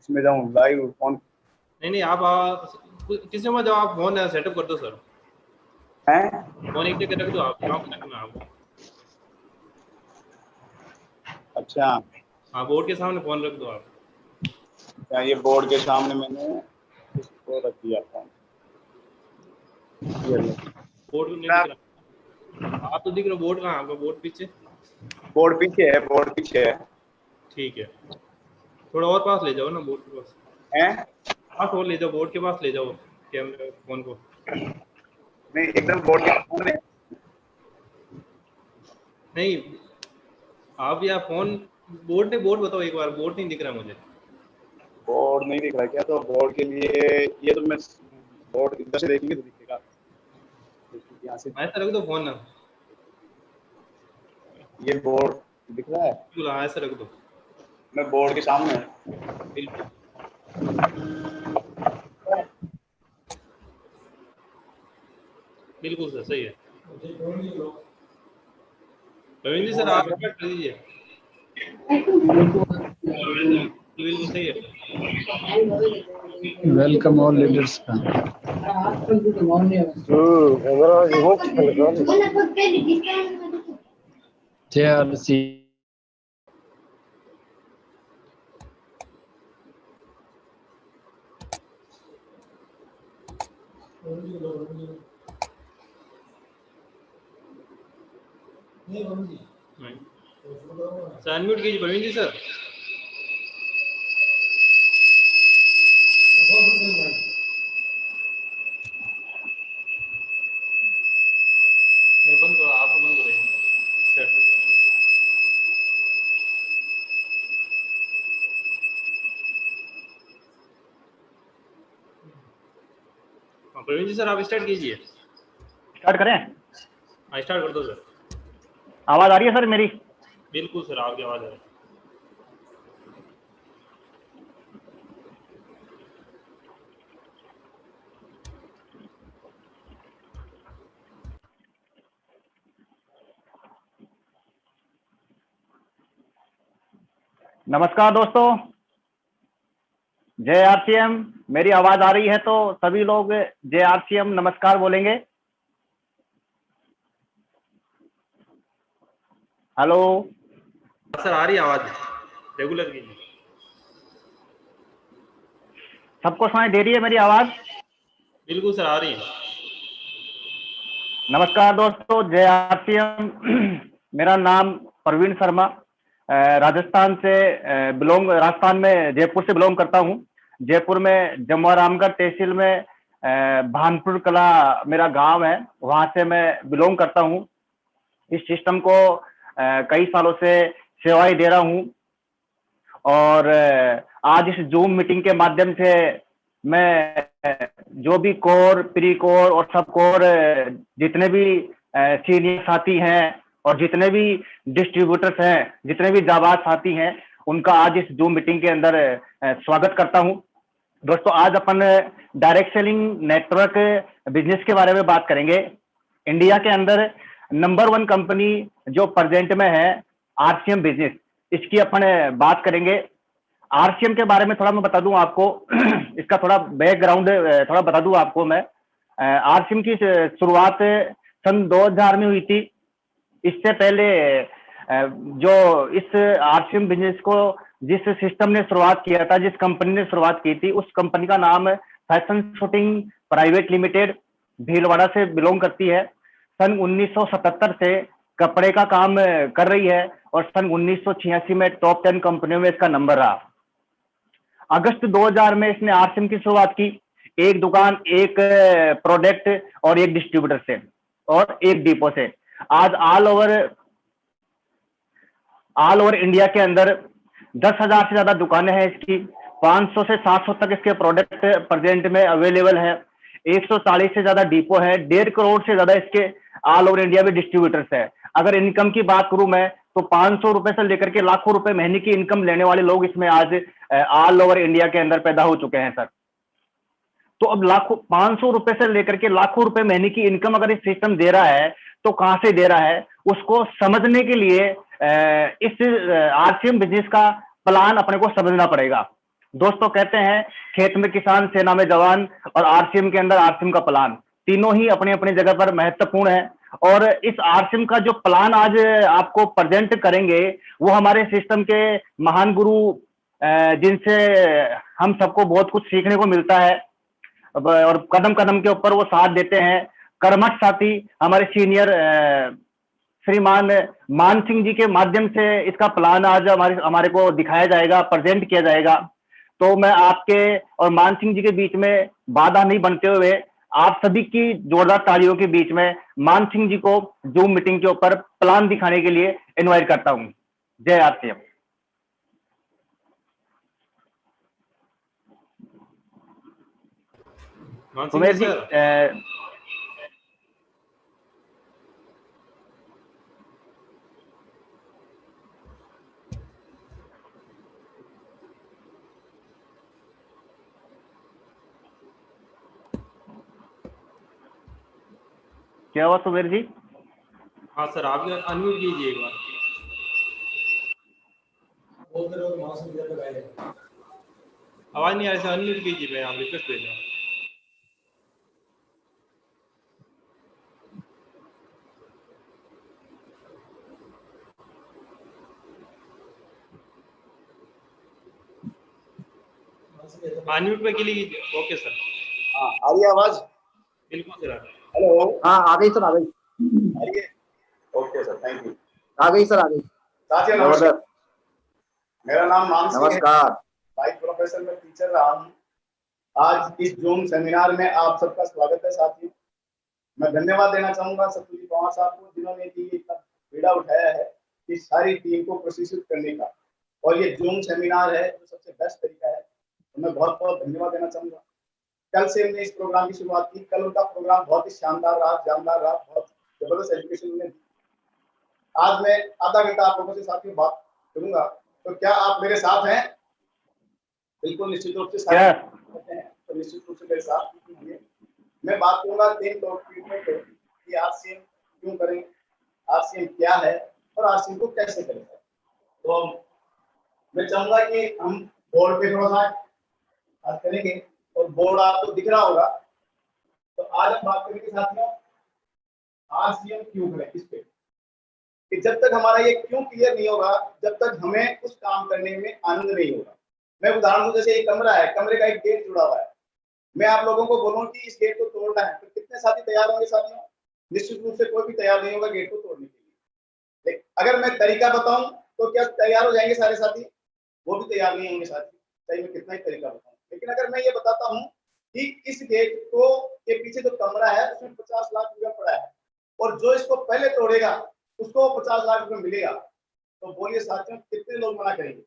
इसमें जाऊँ live phone? नहीं नहीं, आप किसी में जाओ, आप फोन सेटअप कर दो सर। हैं? फोन एक जगह रख दो, आप काम करना आपको। अच्छा, हाँ, बोर्ड के सामने फोन रख दो आप। क्या ये बोर्ड के सामने मैंने इसको रख दिया फोन? ये लो। बोर्ड नहीं दिख रहा, आप तो दिख रहे हो। बोर्ड कहाँ है आपका? बोर्ड पीछे। बोर्ड पीछे है, बोर्ड पीछे है। ठीक है, थोड़ा और पास ले जाओ ना बोर्ड के पास। हैं? पास और ले जाओ, बोर्ड के पास ले जाओ कैमरे फोन को। नहीं, एकदम बोर्ड के सामने। नहीं, आप या फोन बोर्ड ने, बोर्ड बताओ एक बार। बोर्ड नहीं दिख रहा मुझे। बोर्ड नहीं दिख रहा क्या? तो बोर्ड के लिए ये तो मैं बोर्ड इधर से देखेंगे तो दिखेगा। यहाँ से ऐसा रख दो फोन ना। ये बोर्ड दिख रहा है? बिल्कुल, हाँ ऐसा रख दो। मैं बोर्ड के सामने। बिल्कुल बिल्कुल सर, सही है। रविंद्र जी सर, आप स्टार्ट कर दीजिए। बिल्कुल सही है। Welcome all leaders. JRC. Sir unmute कीजिए प्रवीण जी सर। नहीं, बंद करो, आप बंद करो। प्रवीण जी सर, आप स्टार्ट कीजिए। स्टार्ट करें? हाँ, स्टार्ट कर दो सर। आवाज आ रही है सर मेरी? बिल्कुल सर, आपकी आवाज आ रही है। नमस्कार दोस्तों, जय आरसीएम। मेरी आवाज आ रही है तो सभी लोग जय आरसीएम नमस्कार बोलेंगे। हेलो सर आ रही है आवाज, रेगुलर कीजिए। सबको सुनाई दे रही है मेरी आवाज? बिल्कुल सर, आ रही है। नमस्कार दोस्तों, जय आरसीएम। मेरा नाम प्रवीण शर्मा, राजस्थान में जयपुर से बिलोंग करता हूं। जयपुर में जमवारामगढ़ तहसील में भानपुर कला मेरा गांव है, वहां से मैं बिलोंग करता हूं। इस सिस्टम को कई सालों से सेवाएं दे रहा हूं और आज इस जूम मीटिंग के माध्यम से मैं जो भी कोर, प्री कोर और सब कोर जितने भी सीनियर साथी हैं और जितने भी डिस्ट्रीब्यूटर्स हैं, जितने भी जाबाज साथी हैं, उनका आज इस जूम मीटिंग के अंदर स्वागत करता हूं। दोस्तों, आज अपन डायरेक्ट सेलिंग नेटवर्क बिजनेस के बारे में बात करेंगे। इंडिया के अंदर नंबर 1 कंपनी जो प्रेजेंट में है आरसीएम बिजनेस, इसकी अपन बात करेंगे। आरसीएम के बारे में थोड़ा मैं बता दूं आपको। इसका थोड़ा बैकग्राउंड थोड़ा बता दूं आपको मैं। आरसीएम की शुरुआत सन 2000 में हुई थी। इससे पहले जो इस आरसीएम बिजनेस को जिस सिस्टम ने शुरुआत किया था, जिस कंपनी ने शुरुआत की थी, उस कंपनी का नाम fashion shooting private limited Bhilwara से बिलोंग करती है। सन 1977 से कपड़े का काम कर रही है और सन 1986 में टॉप 10 कंपनियों में इसका नंबर रहा। अगस्त 2000 में इसने आरसीएम की शुरुआत की, एक दुकान, एक प्रोडक्ट और एक डिस्ट्रीब्यूटर से और एक डिपो से। आज ऑल ओवर इंडिया के अंदर 10,000 से ज्यादा दुकानें हैं इसकी। 500 से 700 तक इसके प्रोडक्ट प्रेजेंट में अवेलेबल है। 140 से ज्यादा डिपो है। 1.5 करोड़ से ज्यादा इसके ऑल ओवर इंडिया में डिस्ट्रीब्यूटर्स है। अगर इनकम की बात करूं मैं तो 500 रुपए से लेकर के लाखों रुपए महीने की इनकम लेने वाले लोग इसमें आज ऑल ओवर इंडिया के अंदर पैदा हो चुके हैं सर। तो अब 500 रुपए से लेकर के लाखों रुपए महीने की इनकम अगर इस सिस्टम दे रहा है तो कहां से दे रहा है, उसको समझने के लिए इस आरसीएम बिजनेस का प्लान अपने को समझना पड़ेगा। दोस्तों कहते हैं खेत में किसान सेना में जवान और आरसीएम के अंदर आरसीएम का प्लान, तीनों ही अपनी अपनी जगह पर महत्वपूर्ण है। और इस आरसीएम का जो प्लान आज आपको प्रेजेंट करेंगे वो हमारे सिस्टम के महान गुरु जिनसे हम सबको बहुत कुछ सीखने को मिलता है और कदम कदम के ऊपर वो साथ देते हैं। कर्मठ साथी हमारे सीनियर श्रीमान मान सिंह जी के माध्यम से इसका प्लान आज हमारे को दिखाया जाएगा, प्रेजेंट किया जाएगा। तो मैं आपके और मान सिंह जी के बीच में बाधा नहीं बनते हुए आप सभी की जोरदार तालियों के बीच में मान सिंह जी को जूम मीटिंग के ऊपर प्लान दिखाने के लिए इनवाइट करता हूं। जय आरसीएम। सुमेर जी क्या हुआ सुमेर जी? हाँ सर, आप अनम्यूट कीजिए एक बार। आवाज नहीं आ रही सर, अनम्यूट कीजिए, मैं आप रिक्वेस्ट भेज रहा हूँ। अनम्यूट पे क्लिक कीजिए। Okay sir. हाँ, आ रही है आवाज? बिल्कुल सर। हेलो, हाँ आ गई सर, आ गई। आ रही है? Okay sir, thank you. आ गई सर, आ गई। साथियों नमस्कार, मेरा नाम मान सिंह है, नमस्कार। बाइक प्रोफेशन में टीचर रहा हूँ। आज इस जूम सेमिनार में आप सबका स्वागत है। साथियों, मैं धन्यवाद देना चाहूंगा सतुजी पवार साहब को, जिन्होंने कि इतना बीड़ा उठाया है कि सारी टीम को प्रशिक्षित करने का, और ये जूम सेमिनार है जो सबसे बेस्ट तरीका है, तो मैं बहुत बहुत धन्यवाद देना चाहूंगा। कल से हमने इस प्रोग्राम की शुरुआत की, कल उनका प्रोग्राम बहुत ही शानदार रहा, जानदार रहा, बहुत जबरदस्त एजुकेशन उन्होंने दी। आज मैं आधा घंटा आप लोगों से साथियों बात करूंगा, तो क्या आप मेरे साथ हैं? बिल्कुल निश्चित रूप से साथ हैं, तो निश्चित रूप से मेरे साथ कीजिए। मैं बात करूंगा 3 टॉपिक में कि आरसीएम क्यों करें, आरसीएम क्या है और आरसीएम को कैसे करें। तो मैं चाहूंगा कि हम बोर्ड पे थोड़ा सा बात करेंगे, और बोर्ड आपको दिख रहा होगा। तो आज हम बात करेंगे साथियों आरसीएम क्यों करें, इस पे कि जब तक हमारा ये क्यों क्लियर नहीं होगा, जब तक हमें उस काम करने में आनंद नहीं होगा। मैं उदाहरण दूं, जैसे एक कमरा है, कमरे का एक गेट जुड़ा हुआ है, मैं आप लोगों को बोलूं कि इस गेट को तोड़ना है, तो कितने साथी तैयार होंगे साथियों? निश्चित रूप से कोई भी तैयार नहीं होगा गेट को तोड़ने के लिए। लेकिन अगर मैं तरीका बताऊं तो क्या तैयार हो जाएंगे सारे साथी? वो भी तैयार नहीं होंगे साथी, चाहे मैं कितना ही तरीका बताऊं। लेकिन अगर मैं ये बताता हूं कि इस गेट को के पीछे जो कमरा है उसमें 50 लाख रुपया पड़ा है, और जो इसको पहले तोड़ेगा उसको 50 लाख रुपए मिलेगा, तो बोलिए साथियों कितने लोग मना करेंगे?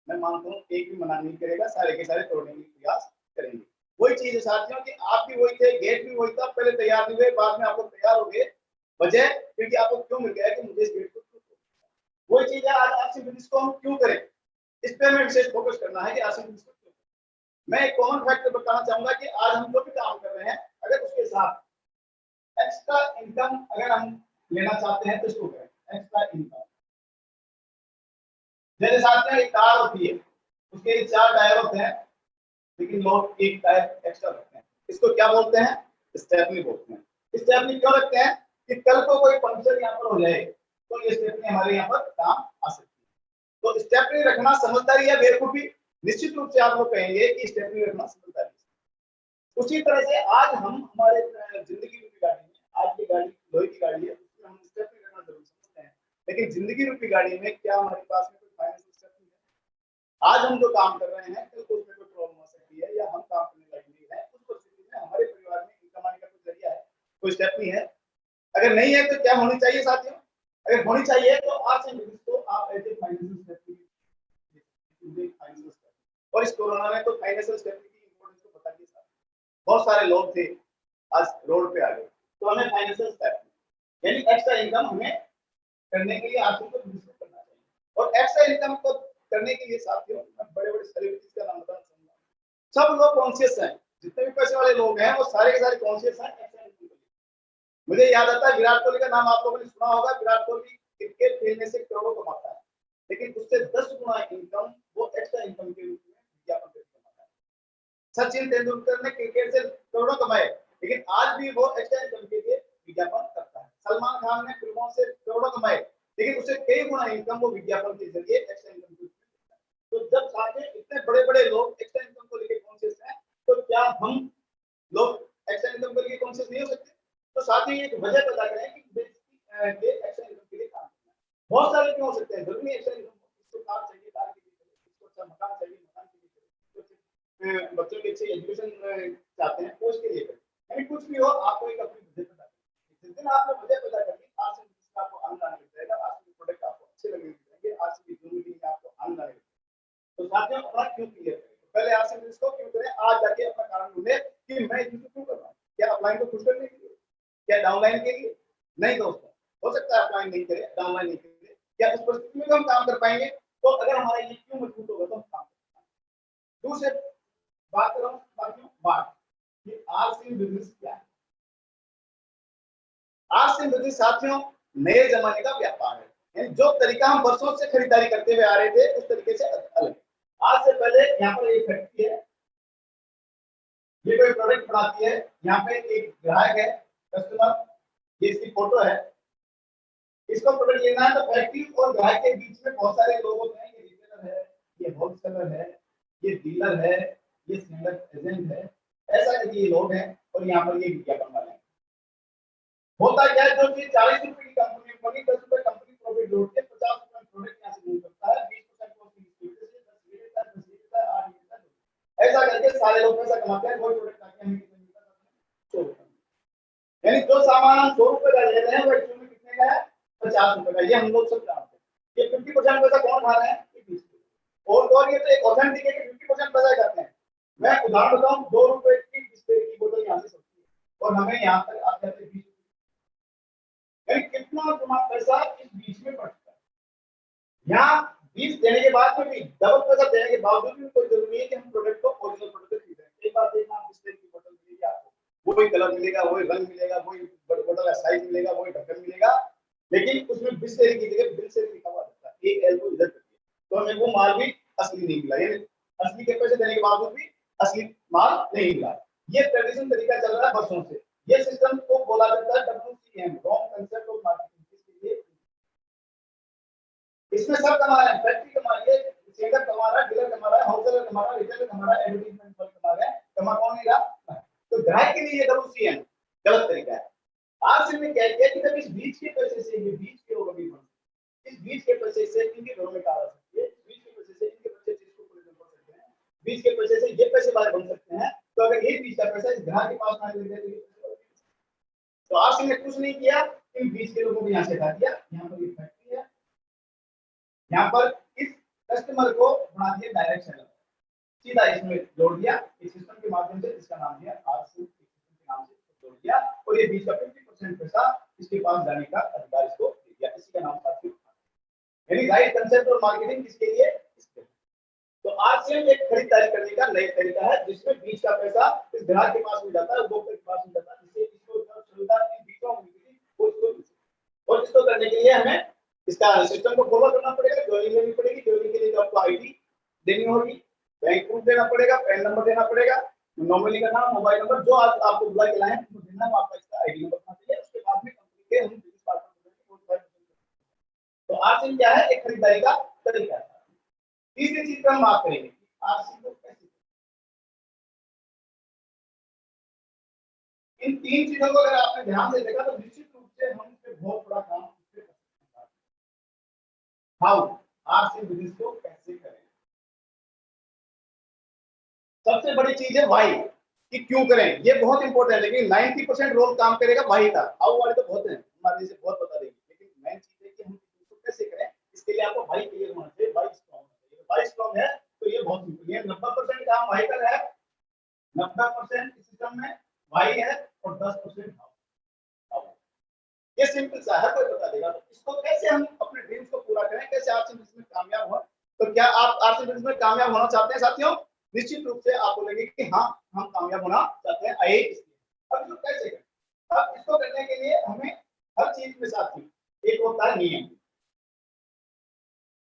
मैं मानता हूँ एक भी मना नहीं करेगा, सारे के सारे तोड़ने की प्रयास करेंगे। वही चीज है साथियों कि आप भी वही थे, गेट भी वही था, पहले तैयार नहीं हुए, बाद में आपको तैयार हो गए। वजह क्योंकि आपको क्यों मिल गया कि मुझे इस गेट को क्यों तोड़ना। वही चीज है आज आरसीएम बिजनेस को हम क्यों करें, इस पे हमें विशेष फोकस करना है कि आरसीएम बिजनेस को क्यों। मैं एक कॉमन फैक्टर बताना चाहूंगा कि आज हम जो भी काम कर रहे हैं, अगर उसके साथ एक्स्ट्रा इनकम अगर हम लेना चाहते हैं तो इसको करें एक्स्ट्रा इनकम। जैसे साथियों एक कार होती है, उसके 4 टायर होते हैं, लेकिन लोग एक टायर एक्स्ट्रा रखते हैं, इसको क्या बोलते हैं? स्टेपनी बोलते हैं। स्टेपनी क्यों रखते हैं? कि कल को कोई पंक्चर यहाँ पर हो जाए तो ये स्टेपनी हमारे यहाँ पर काम आ सकती है। तो स्टेपनी रखना समझदारी है बेवकूफी? निश्चित रूप से आप लोग कहेंगे कि स्टेपनी रखना समझदारी है। उसी तरह से आज हम हमारे जिंदगी रूपी गाड़ी में, आज की गाड़ी लोहे की गाड़ी है, उसमें हम स्टेपनी रखना जरूर समझते हैं, लेकिन जिंदगी रूपी गाड़ी में क्या हमारे पास में कोई फाइनेंशियल स्टेपनी है? आज हम जो काम कर रहे हैं कल को उसमें कोई प्रॉब्लम हो सकती है, या हम काम करने लायक नहीं है, उस परिस्थिति में हमारे परिवार में इनकम आने का कोई जरिया है, कोई स्टेपनी है? अगर नहीं है तो क्या होनी चाहिए साथियों? अगर होनी चाहिए तो आज से तो आप ऐसे फाइनेंशियल स्टेपनी, और इस कोरोना में तो फाइनेंशियल स्टेपनी की इंपॉर्टेंस को बता दिया। बहुत सारे लोग थे आज रोड पे आ गए, तो हमें फाइनेंशियल स्टेपनी यानी एक्स्ट्रा इनकम हमें करने के लिए आरसीएम को बिजनेस करना चाहिए। और एक्स्ट्रा इनकम को करने के लिए साथियों मैं बड़े बड़े सेलिब्रिटीज का नाम बताना चाहूंगा। सब लोग कॉन्शियस हैं, जितने भी पैसे वाले लोग हैं वो सारे के सारे कॉन्शियस हैं एक्स्ट्रा इनकम के लिए। मुझे याद आता है विराट कोहली का नाम आप लोगों ने सुना होगा। विराट कोहली क्रिकेट खेलने से करोड़ों कमाता है, लेकिन उससे 10 गुना इनकम वो एक्स्ट्रा इनकम के रूप में सचिन तेंदुलकर ने क्रिकेट से करोड़ों कमाए, लेकिन आज भी वो एक्स्ट्रा इनकम के लिए विज्ञापन करता है। सलमान खान ने फिल्मों से करोड़ों कमाए, लेकिन उसे कई गुना इनकम वो विज्ञापन के जरिए एक्स्ट्रा इनकम के। तो जब साथ में इतने बड़े बड़े लोग एक्स्ट्रा इनकम को लेकर कॉन्शियस हैं, तो क्या हम लोग एक्स्ट्रा इनकम के लिए कॉन्शियस नहीं हो सकते? तो साथ ही एक वजह पता करें कि एक्स्ट्रा इनकम के लिए काम करना है। बहुत सारे क्यों हो सकते हैं, जरूरी एक्स्ट्रा इनकम इसको कार चाहिए, कार के लिए इसको अच्छा मकान चाहिए, मकान के लिए बच्चों की अच्छी एजुकेशन चाहते हैं, उसके लिए यानी कुछ भी हो, आपको एक अपनी वजह पता करनी। जिस दिन आपने वजह पता करनी, आज से आपको आनंद आने लग जाएगा, आज से प्रोडक्ट आपको अच्छे लगने लग जाएंगे, आज से जिंदगी में आपको आनंद आने लग जाएगा। तो साथियों, अपना क्यों क्लियर करें, पहले आज से इसको क्यों करें, आज जाके अपना कारण ढूंढे कि मैं इसको क्यों कर रहा हूँ। क्या अपलाइन को खुश करने के लिए, क्या डाउनलाइन के लिए? नहीं दोस्तों, हो सकता है अपलाइन नहीं करे, डाउनलाइन नहीं करे, क्या उस परिस्थिति में हम काम कर पाएंगे? तो अगर हमारा ये क्यों मजबूत होगा तो हम काम कर पाएंगे। दूसरे बात कर रहा हूँ साथियों, बात कि आरसी बिजनेस क्या है। आरसी बिजनेस साथियों नए जमाने का व्यापार है, यानी जो तरीका हम वर्षों से खरीदारी करते हुए आ रहे थे उस तरीके से अलग। आज से पहले यहाँ पर एक फैक्ट्री है, ये कोई प्रोडक्ट बनाती है, यहाँ पे एक ग्राहक है, कस्टमर, ये इसकी फोटो है, इसको प्रोडक्ट लेना है तो फैक्ट्री और ग्राहक के बीच में बहुत सारे लोग होते हैं, ये रिटेलर है, ये होलसेलर है, ये डीलर है, ये सिंगल एजेंट है, ऐसा ये लोग हैं और यहाँ पर ये विज्ञापन वाले हैं। होता क्या है, जो चीज 40 रुपए की कंपनी बनी, 10 रुपए कंपनी प्रॉफिट जोड़ती है, 50 रुपए प्रोडक्ट यहाँ से मूव करता है, 20% कॉस्ट देता है, 8 देता है, ऐसा करके सारे लोग पैसा कमाते हैं। कोई प्रोडक्ट आके हमें कितने मिलता है, 100 रुपए। यानी जो सामान हम 100 रुपए का ले रहे हैं वो एक्चुअली में कितने का है, 50 रुपए का। ये हम लोग सब जानते हैं। ये 50% पैसा कौन खा रहे हैं, और ये तो एक ऑथेंटिक है कि 50% पैसा खाते हैं। मैं उदाहरण बताऊं, 2 रुपए की बिस्लेरी की बोतल यहाँ से सस्ती है और हमें यहाँ तक आते हैं 20। यानी कितना तुम्हारा पैसा इस बीच में पड़ता है। यहाँ 20 देने के बाद में भी, डबल पैसा देने के बावजूद भी कोई जरूरी नहीं है कि हम प्रोडक्ट को ओरिजिनल प्रोडक्ट खरीदें। एक बार देखना, बिस्लेरी की बोतल मिलेगी आपको, वही कलर मिलेगा, वही रंग मिलेगा, वही बोतल का साइज मिलेगा, वही ढक्कन मिलेगा, लेकिन उसमें बिस्लेरी की जगह बिल्सेरी लिखा हुआ रहता है, एक एल को इधर कर दिया, तो हमें वो माल भी असली नहीं मिला। यानी असली के पैसे देने के बावजूद भी असली माल नहीं मिला। ये ट्रेडिशनल तरीका चल रहा है वर्षों से। ये सिस्टम को बोला जाता है WCM, wrong concept of marketing. इसमें सब कमा रहे हैं, फैक्ट्री कमा रही है, सेलर कमा रहा है, डीलर कमा रहा है, होलसेलर कमा रहा है, रिटेलर कमा रहा है, एडवर्टाइजमेंट पर कमा रहा है, कमा कौन नहीं रहा? तो ग्राहक के लिए ये WCM गलत तरीका है। आज से मैं क्या किया कि जब इस बीच के पैसे से, ये बीच के लोग अभी इस बीच के पैसे से इनके घरों में कार आ सकती है, बीच के पैसे से इनके बच्चे जिसको पढ़ सकते हैं, बीच के पैसे से ये पैसे वाले बन सकते हैं। तो अगर ये बीच का पैसा इस ग्राहक के पास आने लग जाए तो आज ने कुछ नहीं किया, इन बीच के लोगों को यहाँ से हटा दिया। यहाँ पर ये फैक्ट्री है, यहाँ पर इस कस्टमर को बना दिया डायरेक्ट सेलर, सीधा इसमें जोड़ दिया इस सिस्टम के माध्यम से, इसका नाम दिया आरसी सिस्टम के नाम से जोड़ दिया, और ये बीच का 50% पैसा इसके पास जाने का अधिकार इसको दे दिया। इसी का नाम साथी, यानी राइट कंसेप्ट और मार्केटिंग किसके लिए, इसके। तो आरसीएम एक खरीदारी करने का नया तरीका है जिसमें बीच का पैसा इस ग्राहक के पास मिल जाता है, उपभोक्ता के पास मिल जाता है, जिससे इसको सुविधा बीचों में मिलती है। और इसको करने के लिए हमें इसका सिस्टम को फॉलो करना पड़ेगा, ज्वाइनिंग लेनी पड़ेगी। ज्वाइनिंग के लिए आपको आईडी देनी होगी, बैंक प्रूफ देना पड़ेगा, पैन नंबर देना पड़ेगा, नॉमिनी का नाम, मोबाइल नंबर, जो आपको बुला के लाए हैं उनको देना है, आपका इसका आईडी नंबर होना चाहिए। उसके बाद में कंपनी के हम बिजनेस पार्टनर। तो आरसीएम क्या है, एक खरीदारी का तरीका है। तीसरी चीज पर हम बात करेंगे आरसीएम को कैसे। इन तीन चीजों को अगर आपने ध्यान से देखा तो निश्चित रूप से हम इस पे बहुत बड़ा काम कर सकते हैं। हाउ आरसीएम बिजनेस को कैसे करें। सबसे बड़ी चीज है वाई, कि क्यों करें, ये बहुत इंपॉर्टेंट है। लेकिन 90% रोल काम करेगा वाई का। हाउ वाले तो बहुत हैं, हमारे से बहुत बता देंगे, लेकिन मेन चीज है कि हम इसको कैसे करें। इसके लिए आपको वाई क्लियर होना चाहिए, वाई स्ट्रांग होना चाहिए। वाई स्ट्रांग है तो ये बहुत सिंपल है। 90% काम वाई का है, 90% सिस्टम में वाई है और 10% हाउ। ये सिंपल सा है, कोई बता देगा। तो इसको कैसे हम अपने ड्रीम्स को पूरा करें, कैसे आरसीएम बिजनेस में कामयाब हो। तो क्या आप आरसीएम बिजनेस में कामयाब होना चाहते हैं साथियों? निश्चित रूप से आप बोलेंगे कि हाँ हम कामयाब होना चाहते हैं, आइए इसलिए। अब इसको कैसे करें? अब इसको करने के लिए हमें हर चीज में साथी एक होता है नियम।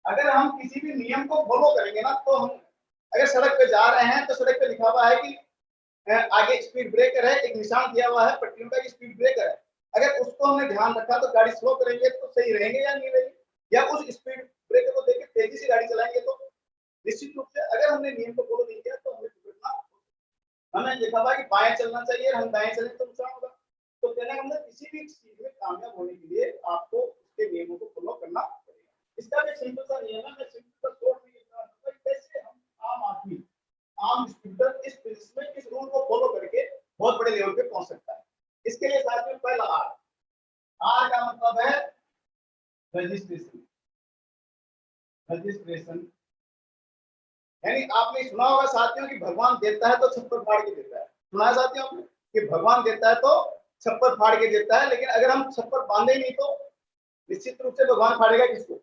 अगर हम किसी भी नियम को फॉलो करेंगे ना तो हम अगर सड़क पे जा रहे हैं तो सड़क पे लिखा हुआ है कि आगे स्पीड ब्रेकर है, एक निशान दिया हुआ है पट्टियों का, स्पीड ब्रेकर है। अगर उसको हमने ध्यान रखा तो गाड़ी स्लो करेंगे तो सही रहेंगे या नहीं रहेंगे, या उस स्पीड ब्रेकर को देख के तेजी से गाड़ी चलाएंगे तो निश्चित रूप से अगर हमने नियम को फॉलो नहीं किया तो हमें दुर्घटना, हमें लिखा हुआ कि बाएं चलना चाहिए, हम दाएं चलें तो नुकसान होगा। तो कहने का मतलब किसी भी चीज में कामयाब होने के लिए आपको उसके नियमों को फॉलो करना पड़ेगा। इसका भी सिंपल सा नियम है, मैं सिंपल सा शॉर्ट में लिखना चाहूंगा कि कैसे हम आम आदमी, आम स्टूडेंट इस बिजनेस में इस रूल को फॉलो करके बहुत बड़े लेवल पे पहुंच सकता है। इसके लिए साथियों पहला आर का मतलब है रजिस्ट्रेशन। रजिस्ट्रेशन यानी आपने सुना होगा साथियों कि भगवान देता है तो छप्पर फाड़ के देता है। सुना है साथियों आपने कि भगवान देता है तो छप्पर फाड़ के देता है, लेकिन अगर हम छप्पर बांधे नहीं तो निश्चित रूप से भगवान फाड़ेगा किसको।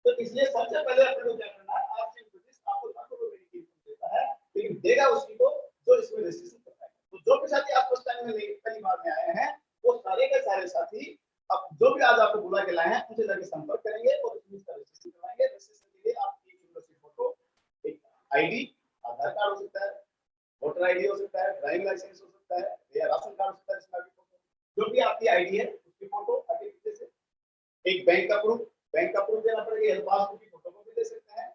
तो इसलिए सबसे पहले अपने को क्या करना है, आपसे आपको लाखों रुपए की देता है, लेकिन देगा उसी को जो इसमें रजिस्ट्रेशन करता है। तो जो भी साथी आप फर्स्ट टाइम में पहली बार में आए हैं वो सारे के सारे साथी अब जो भी आज आपको बुला के लाए हैं उनसे जाके संपर्क करेंगे और इसका रजिस्ट्रेशन करवाएंगे। रजिस्ट्रेशन के लिए आपकी यूनिवर्सिटी फोटो, एक आईडी, आधार कार्ड हो सकता है, वोटर आईडी हो सकता है, ड्राइविंग लाइसेंस हो सकता है, या राशन कार्ड हो सकता है, इसमें आपकी फोटो, जो भी आपकी आईडी है उसकी फोटो आगे पीछे से, एक बैंक का प्रूफ देना पड़ेगा, या पासबुक की फोटो भी दे सकते हैं,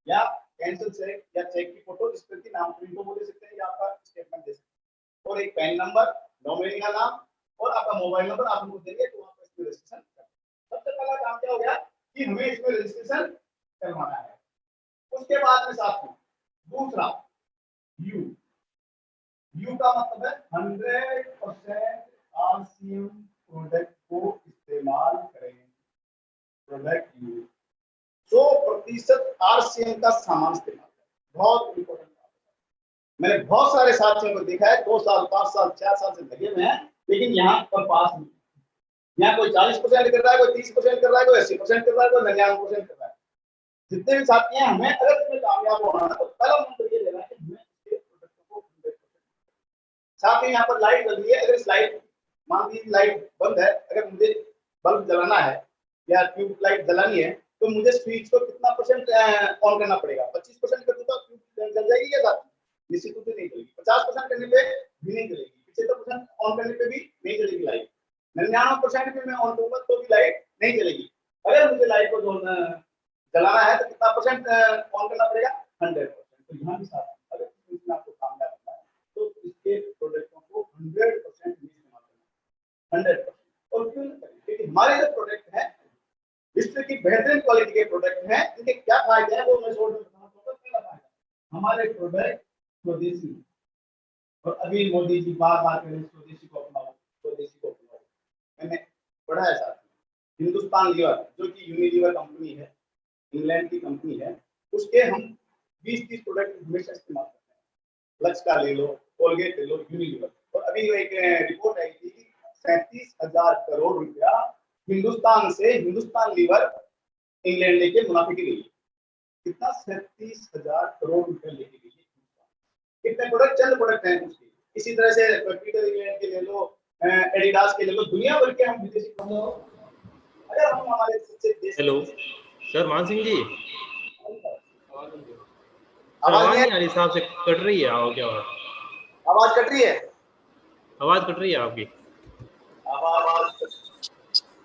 या कैंसिल चेक या चेक की फोटो, इस प्रति नाम प्रिंट को दे सकते हैं, या आपका स्टेटमेंट दे सकते हैं, और एक पैन नंबर, नॉमिनी का नाम और आपका मोबाइल नंबर आप उनको देंगे तो वहां पर इसमें रजिस्ट्रेशन करना। सबसे पहला काम क्या हो गया कि हमें इसमें रजिस्ट्रेशन करवाना है। उसके बाद में साथ में दूसरा यू का मतलब है 100% आरसीएम प्रोडक्ट को इस्तेमाल करें। प्रोडक्ट यू 100% आरसीएम का सामान इस्तेमाल करें, बहुत इंपॉर्टेंट बात है। मैंने बहुत सारे साथियों को देखा है 2 साल 5 साल 4 साल से लगे हुए हैं, लेकिन यहाँ पर पास नहीं। यहाँ कोई 40% कर रहा है, कोई 30% कर रहा है, कोई 80% कर रहा है, कोई 99% कर रहा है। जितने भी साथी हैं, हमें अगर इसमें कामयाब होना है तो पहला मंत्र ये लेना है कि हमें इसके प्रोडक्ट को 100%। साथ ही यहाँ पर लाइट जल रही है, अगर इस लाइट, मान लीजिए लाइट बंद है, अगर मुझे बल्ब जलाना है या ट्यूब लाइट जलानी है तो मुझे स्विच को कितना परसेंट ऑन करना पड़ेगा? 25% कर दूंगा ट्यूब जल जाएगी क्या साथ? निश्चित रूप से नहीं जलेगी। 50% करने पे भी नहीं जलेगी, 75% ऑन करने पे भी नहीं जलेगी लाइट, 99% पे मैं ऑन करूंगा तो भी लाइट नहीं जलेगी। अगर मुझे लाइट को जलाना है तो कितना परसेंट ऑन करना पड़ेगा? 100%। तो यहाँ भी साथ अगर इसमें आपको कामयाब होना है तो इसके प्रोडक्टों को 100% इस्तेमाल करना, 100%। और क्यों नहीं करें? क्योंकि हमारे जो प्रोडक्ट है विश्व की बेहतरीन क्वालिटी के प्रोडक्ट हैं। इनके क्या फायदे हैं वो मैं शॉर्ट में बताना चाहूंगा। पहला फायदा, हमारे प्रोडक्ट स्वदेशी, और अभी मोदी जी बार बार कह रहे हैं स्वदेशी को अपनाओ, स्वदेशी को अपनाओ। मैंने पढ़ा है साथ में हिंदुस्तान लीवर जो कि यूनिलीवर कंपनी है, इंग्लैंड की कंपनी है, उसके हम 20-30 प्रोडक्ट हमेशा इस्तेमाल करते हैं। लक्स का ले लो, कोलगेट ले लो, यूनिलीवर। और अभी जो एक रिपोर्ट आई थी 37,000 करोड़ रुपया हिंदुस्तान से हिंदुस्तान लीवर इंग्लैंड लेके मुनाफे के लिए, कितना 37,000 करोड़ रुपया लेके गई है। कितने प्रोडक्ट, चंद प्रोडक्ट हैं उसके। इसी तरह से पीटर इंग्लैंड के ले लो, एडिडास के ले लो, दुनिया भर के हम विदेशी अगर हम हमारे सच्चे देश। हेलो सर, मान सिंह जी, आवाज नहीं आ रही साहब से, कट रही है। आओ क्या आवाज कट रही है? आवाज कट रही है आपकी। आवाज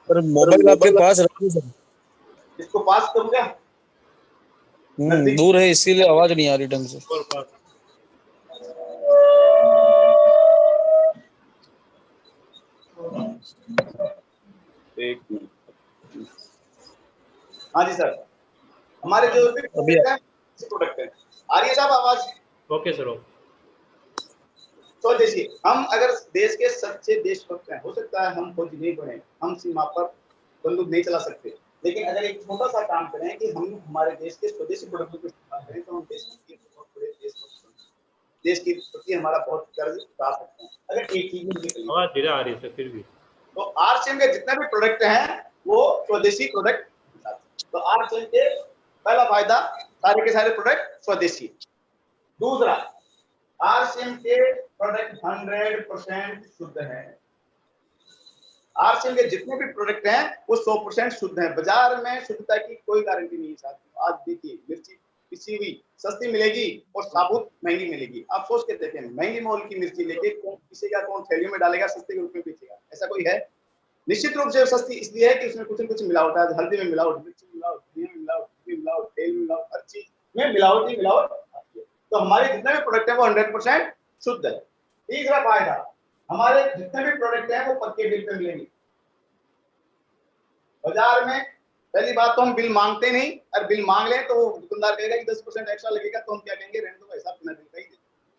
सर मोबाइल आपके पास रखिए सर। इसको पास करूं क्या? दूर है इसीलिए आवाज नहीं आ रही ढंग से। एक मिनट। हाँ जी सर, हमारे जो प्रोडक्ट है आ रही है साहब आवाज? Okay sir. तो देखिए, हम अगर देश के सच्चे देशभक्त हैं, हो सकता है हम फौजी नहीं बने, हम सीमा पर बंदूक नहीं चला सकते, लेकिन अगर एक छोटा सा काम करें कि हम हमारे देश के स्वदेशी प्रोडक्टों को इस्तेमाल करें तो हम देश के बहुत बड़े देश के प्रति हमारा बहुत कर्ज उतार सकते हैं। अगर एक चीज में आवाज धीरे आ रही है सर फिर भी। तो आरसीएम के जितने भी प्रोडक्ट हैं वो स्वदेशी प्रोडक्ट। तो आरसीएम के पहला फायदा, सारे के सारे प्रोडक्ट स्वदेशी। दूसरा, आरसीएम के प्रोडक्ट 100% शुद्ध है। आरसीएम के जितने भी प्रोडक्ट हैं वो 100% शुद्ध हैं। बाजार में शुद्धता की कोई गारंटी नहीं है साथियों। आज देखिए मिर्ची पिसी हुई सस्ती मिलेगी और साबुत महंगी मिलेगी। आप सोच के देखें, महंगी मोल की मिर्ची लेके कौन पीसेगा, कौन थैलियों में डालेगा, सस्ते के रूप में बेचेगा, ऐसा कोई है? निश्चित रूप से सस्ती इसलिए है कि उसमें कुछ न कुछ मिलावट है, हल्दी में मिलावट, मिर्ची में मिलावट, धनिया में मिलावट, घी में मिलावट, तेल में मिलावट, हर चीज में मिलावट ही मिलावट आती है। तो हमारे जितने भी प्रोडक्ट है वो 100% शुद्ध है। तीसरा फायदा, हमारे जितने भी प्रोडक्ट हैं वो पक्के बिल पे मिलेंगे। बाजार में पहली बात तो हम बिल मांगते नहीं, और बिल मांग लें तो दुकानदार कहेगा कि 10% एक्स्ट्रा लगेगा, तो हम क्या कहेंगे, रहने दो, हिसाब बिना बिल का ही दे,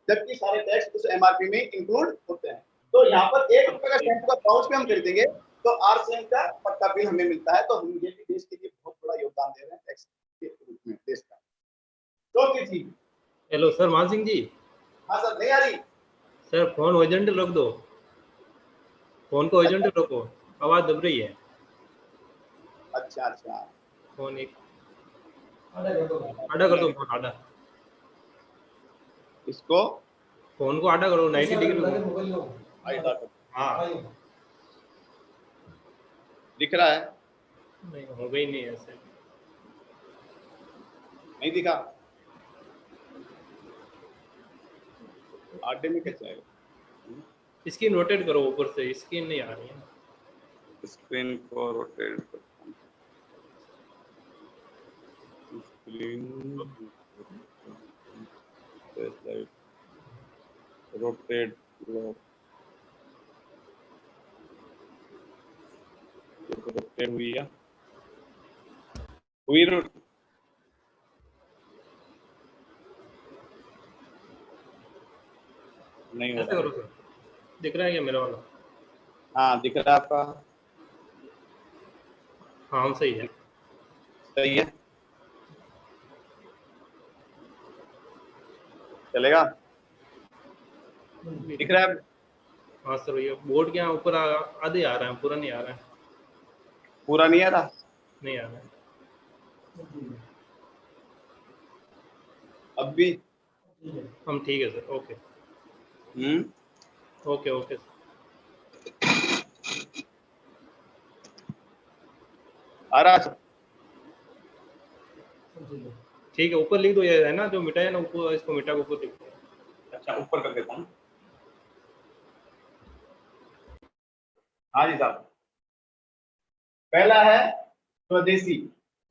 जबकि सारे टैक्स उस एमआरपी में इंक्लूड होते हैं। तो यहाँ पर 1 रुपए का शैम्पू का पाउच भी हम खरीदेंगे तो आरसीएम का पक्का बिल हमें मिलता है। तो हम ये भी देश के लिए बहुत बड़ा योगदान दे रहे हैं टैक्स के रूप में देश का। चौथी चीज, हेलो सर, मान सिंह जी। हाँ सर, नहीं आ रही सर, फोन हॉरिजॉन्टल रख दो, फोन को हॉरिजॉन्टल रखो, आवाज दब रही है। अच्छा अच्छा, फोन एक आधा कर दो, फोन आधा, इसको फोन को आधा करो 90 डिग्री। हाँ दिख रहा है? नहीं, हो गई नहीं ऐसे, नहीं दिखा? आधे में कैसे आएगा? स्क्रीन रोटेट करो ऊपर से, स्क्रीन नहीं आ रही है। स्क्रीन को रोटेट करता हूं, स्क्रीन रोटेट रोटेट हुई है, हुई नहीं हो ऐसे रहा। करो सर, दिख रहा है क्या मेरा वाला? हाँ दिख रहा है आपका? हाँ सही है, सही है, चलेगा? दिख रहा है? हाँ सर, ये बोर्ड क्या ऊपर आधे आ रहा है, पूरा नहीं आ रहा है। पूरा नहीं आ रहा? नहीं आ रहा है। अब भी? हम ठीक है sir, okay okay okay sir. आ रहा है? ठीक है, ऊपर लिख दो, ये है ना जो मिटाया ना ऊपर, इसको मिटा के ऊपर लिख दो। अच्छा, ऊपर कर देता हूँ। हाँ जी साहब, पहला है स्वदेशी,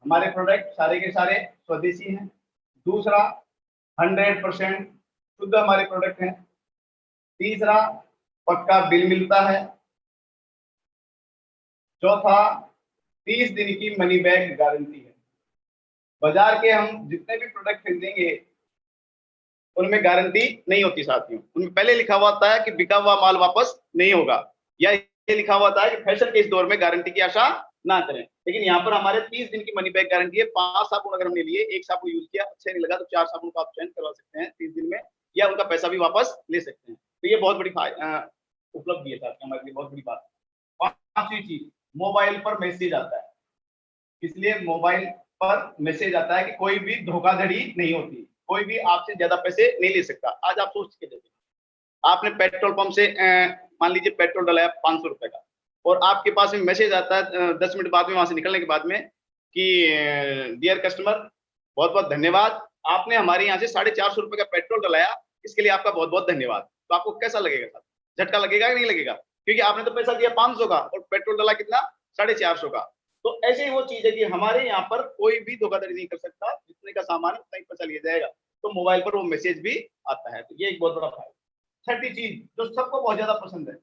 हमारे प्रोडक्ट सारे के सारे स्वदेशी हैं। दूसरा, 100% शुद्ध हमारे प्रोडक्ट हैं। तीसरा, पक्का बिल मिलता है। चौथा, 30 दिन की मनी बैक गारंटी है। बाजार के हम जितने भी प्रोडक्ट खरीदेंगे उनमें गारंटी नहीं होती साथियों, उनमें पहले लिखा हुआ होता है कि बिका हुआ माल वापस नहीं होगा, या ये लिखा हुआ होता है कि फैशन के इस दौर में गारंटी की आशा ना करें। लेकिन यहाँ पर हमारे 30 दिन की मनी बैक गारंटी है। 5 साबुन अगर हमने लिए, एक साबुन यूज किया, अच्छे नहीं लगा तो 4 साबुन को आप चेंज करवा सकते हैं 30 दिन में, या उनका पैसा भी वापस ले सकते हैं। तो ये बहुत बड़ी उपलब्धि है साथियों, हमारे लिए बहुत बड़ी बात है। 5वीं चीज, मोबाइल पर मैसेज आता है, इसलिए मोबाइल पर मैसेज आता है कि कोई भी धोखाधड़ी नहीं होती, कोई भी आपसे ज्यादा पैसे नहीं ले सकता। आज आप सोच के देखिए, आपने पेट्रोल पंप से मान लीजिए पेट्रोल डलाया 500 रुपए का, और आपके पास में मैसेज आता है 10 मिनट बाद में वहां से निकलने के बाद में कि डियर कस्टमर, बहुत बहुत धन्यवाद, आपने हमारे यहाँ से 450 रुपए का पेट्रोल डलाया, इसके लिए आपका बहुत बहुत धन्यवाद। तो आपको कैसा लगेगा साहब? झटका लगेगा कि नहीं लगेगा? क्योंकि आपने तो पैसा दिया 500 का और पेट्रोल डला कितना, 450 का। तो ऐसे ही वो चीज है कि हमारे यहाँ पर कोई भी धोखाधड़ी नहीं कर सकता, जितने का सामान है उतना ही पैसा लिया जाएगा। तो मोबाइल पर वो मैसेज भी आता है, तो ये एक बहुत बड़ा फायदा। छठी चीज जो सबको बहुत ज्यादा पसंद है,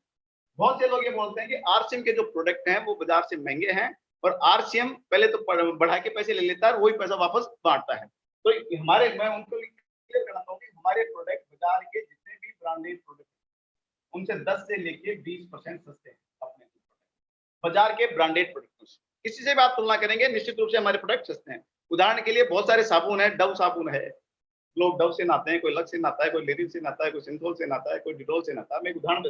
बहुत से लोग ये बोलते हैं कि आरसीएम के जो प्रोडक्ट हैं वो बाजार से महंगे हैं, और आरसीएम पहले तो बढ़ा के पैसे ले लेता है और वही पैसा वापस बांटता है। तो हमारे, मैं उनको क्लियर करना चाहूंगा कि हमारे प्रोडक्ट बाजार के जितने भी ब्रांडेड प्रोडक्ट उनसे 10 से लेके 20% सस्ते हैं अपने बाजार के ब्रांडेड प्रोडक्ट से। किसी से भी आप तुलना करेंगे निश्चित रूप से हमारे प्रोडक्ट सस्ते हैं। उदाहरण के लिए बहुत सारे साबुन है, डव साबुन है, लोग डव से नहाते हैं, कोई लक्स से नहाता है, कोई लेरिन से नहाता है, कोई सिंथोल से नहाता है, कोई डिटोल से नहाता है। मैं एक उदाहरण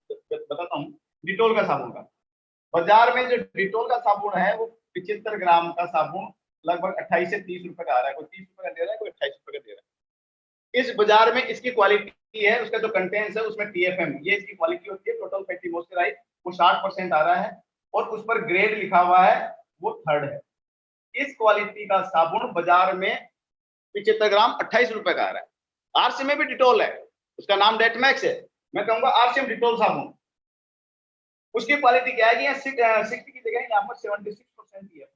बताता हूँ डिटोल का साबुन का। बाजार में जो डिटोल का साबुन है वो 75 ग्राम का साबुन लगभग 28 से 30 रुपए का आ रहा है, कोई 30 रुपए का दे रहा है, कोई 28 रुपए का दे रहा है। इस बाजार में इसकी क्वालिटी है, उसका जो कंटेंट्स है उसमें TFM, ये इसकी क्वालिटी होती है, टोटल फैटी मॉइस्चराइज, वो 60% आ रहा है, और उस पर ग्रेड लिखा हुआ है वो 3rd है। इस क्वालिटी का साबुन बाजार में 75 ग्राम 28 रुपए का आ रहा है। आरसी में भी डिटोल है, उसका नाम डेटमैक्स है, मैं कहूंगा आरसीएम डिटोल साबुन। उसकी क्वालिटी क्या है कि यहाँ 60 की जगह यहाँ पर 76% है,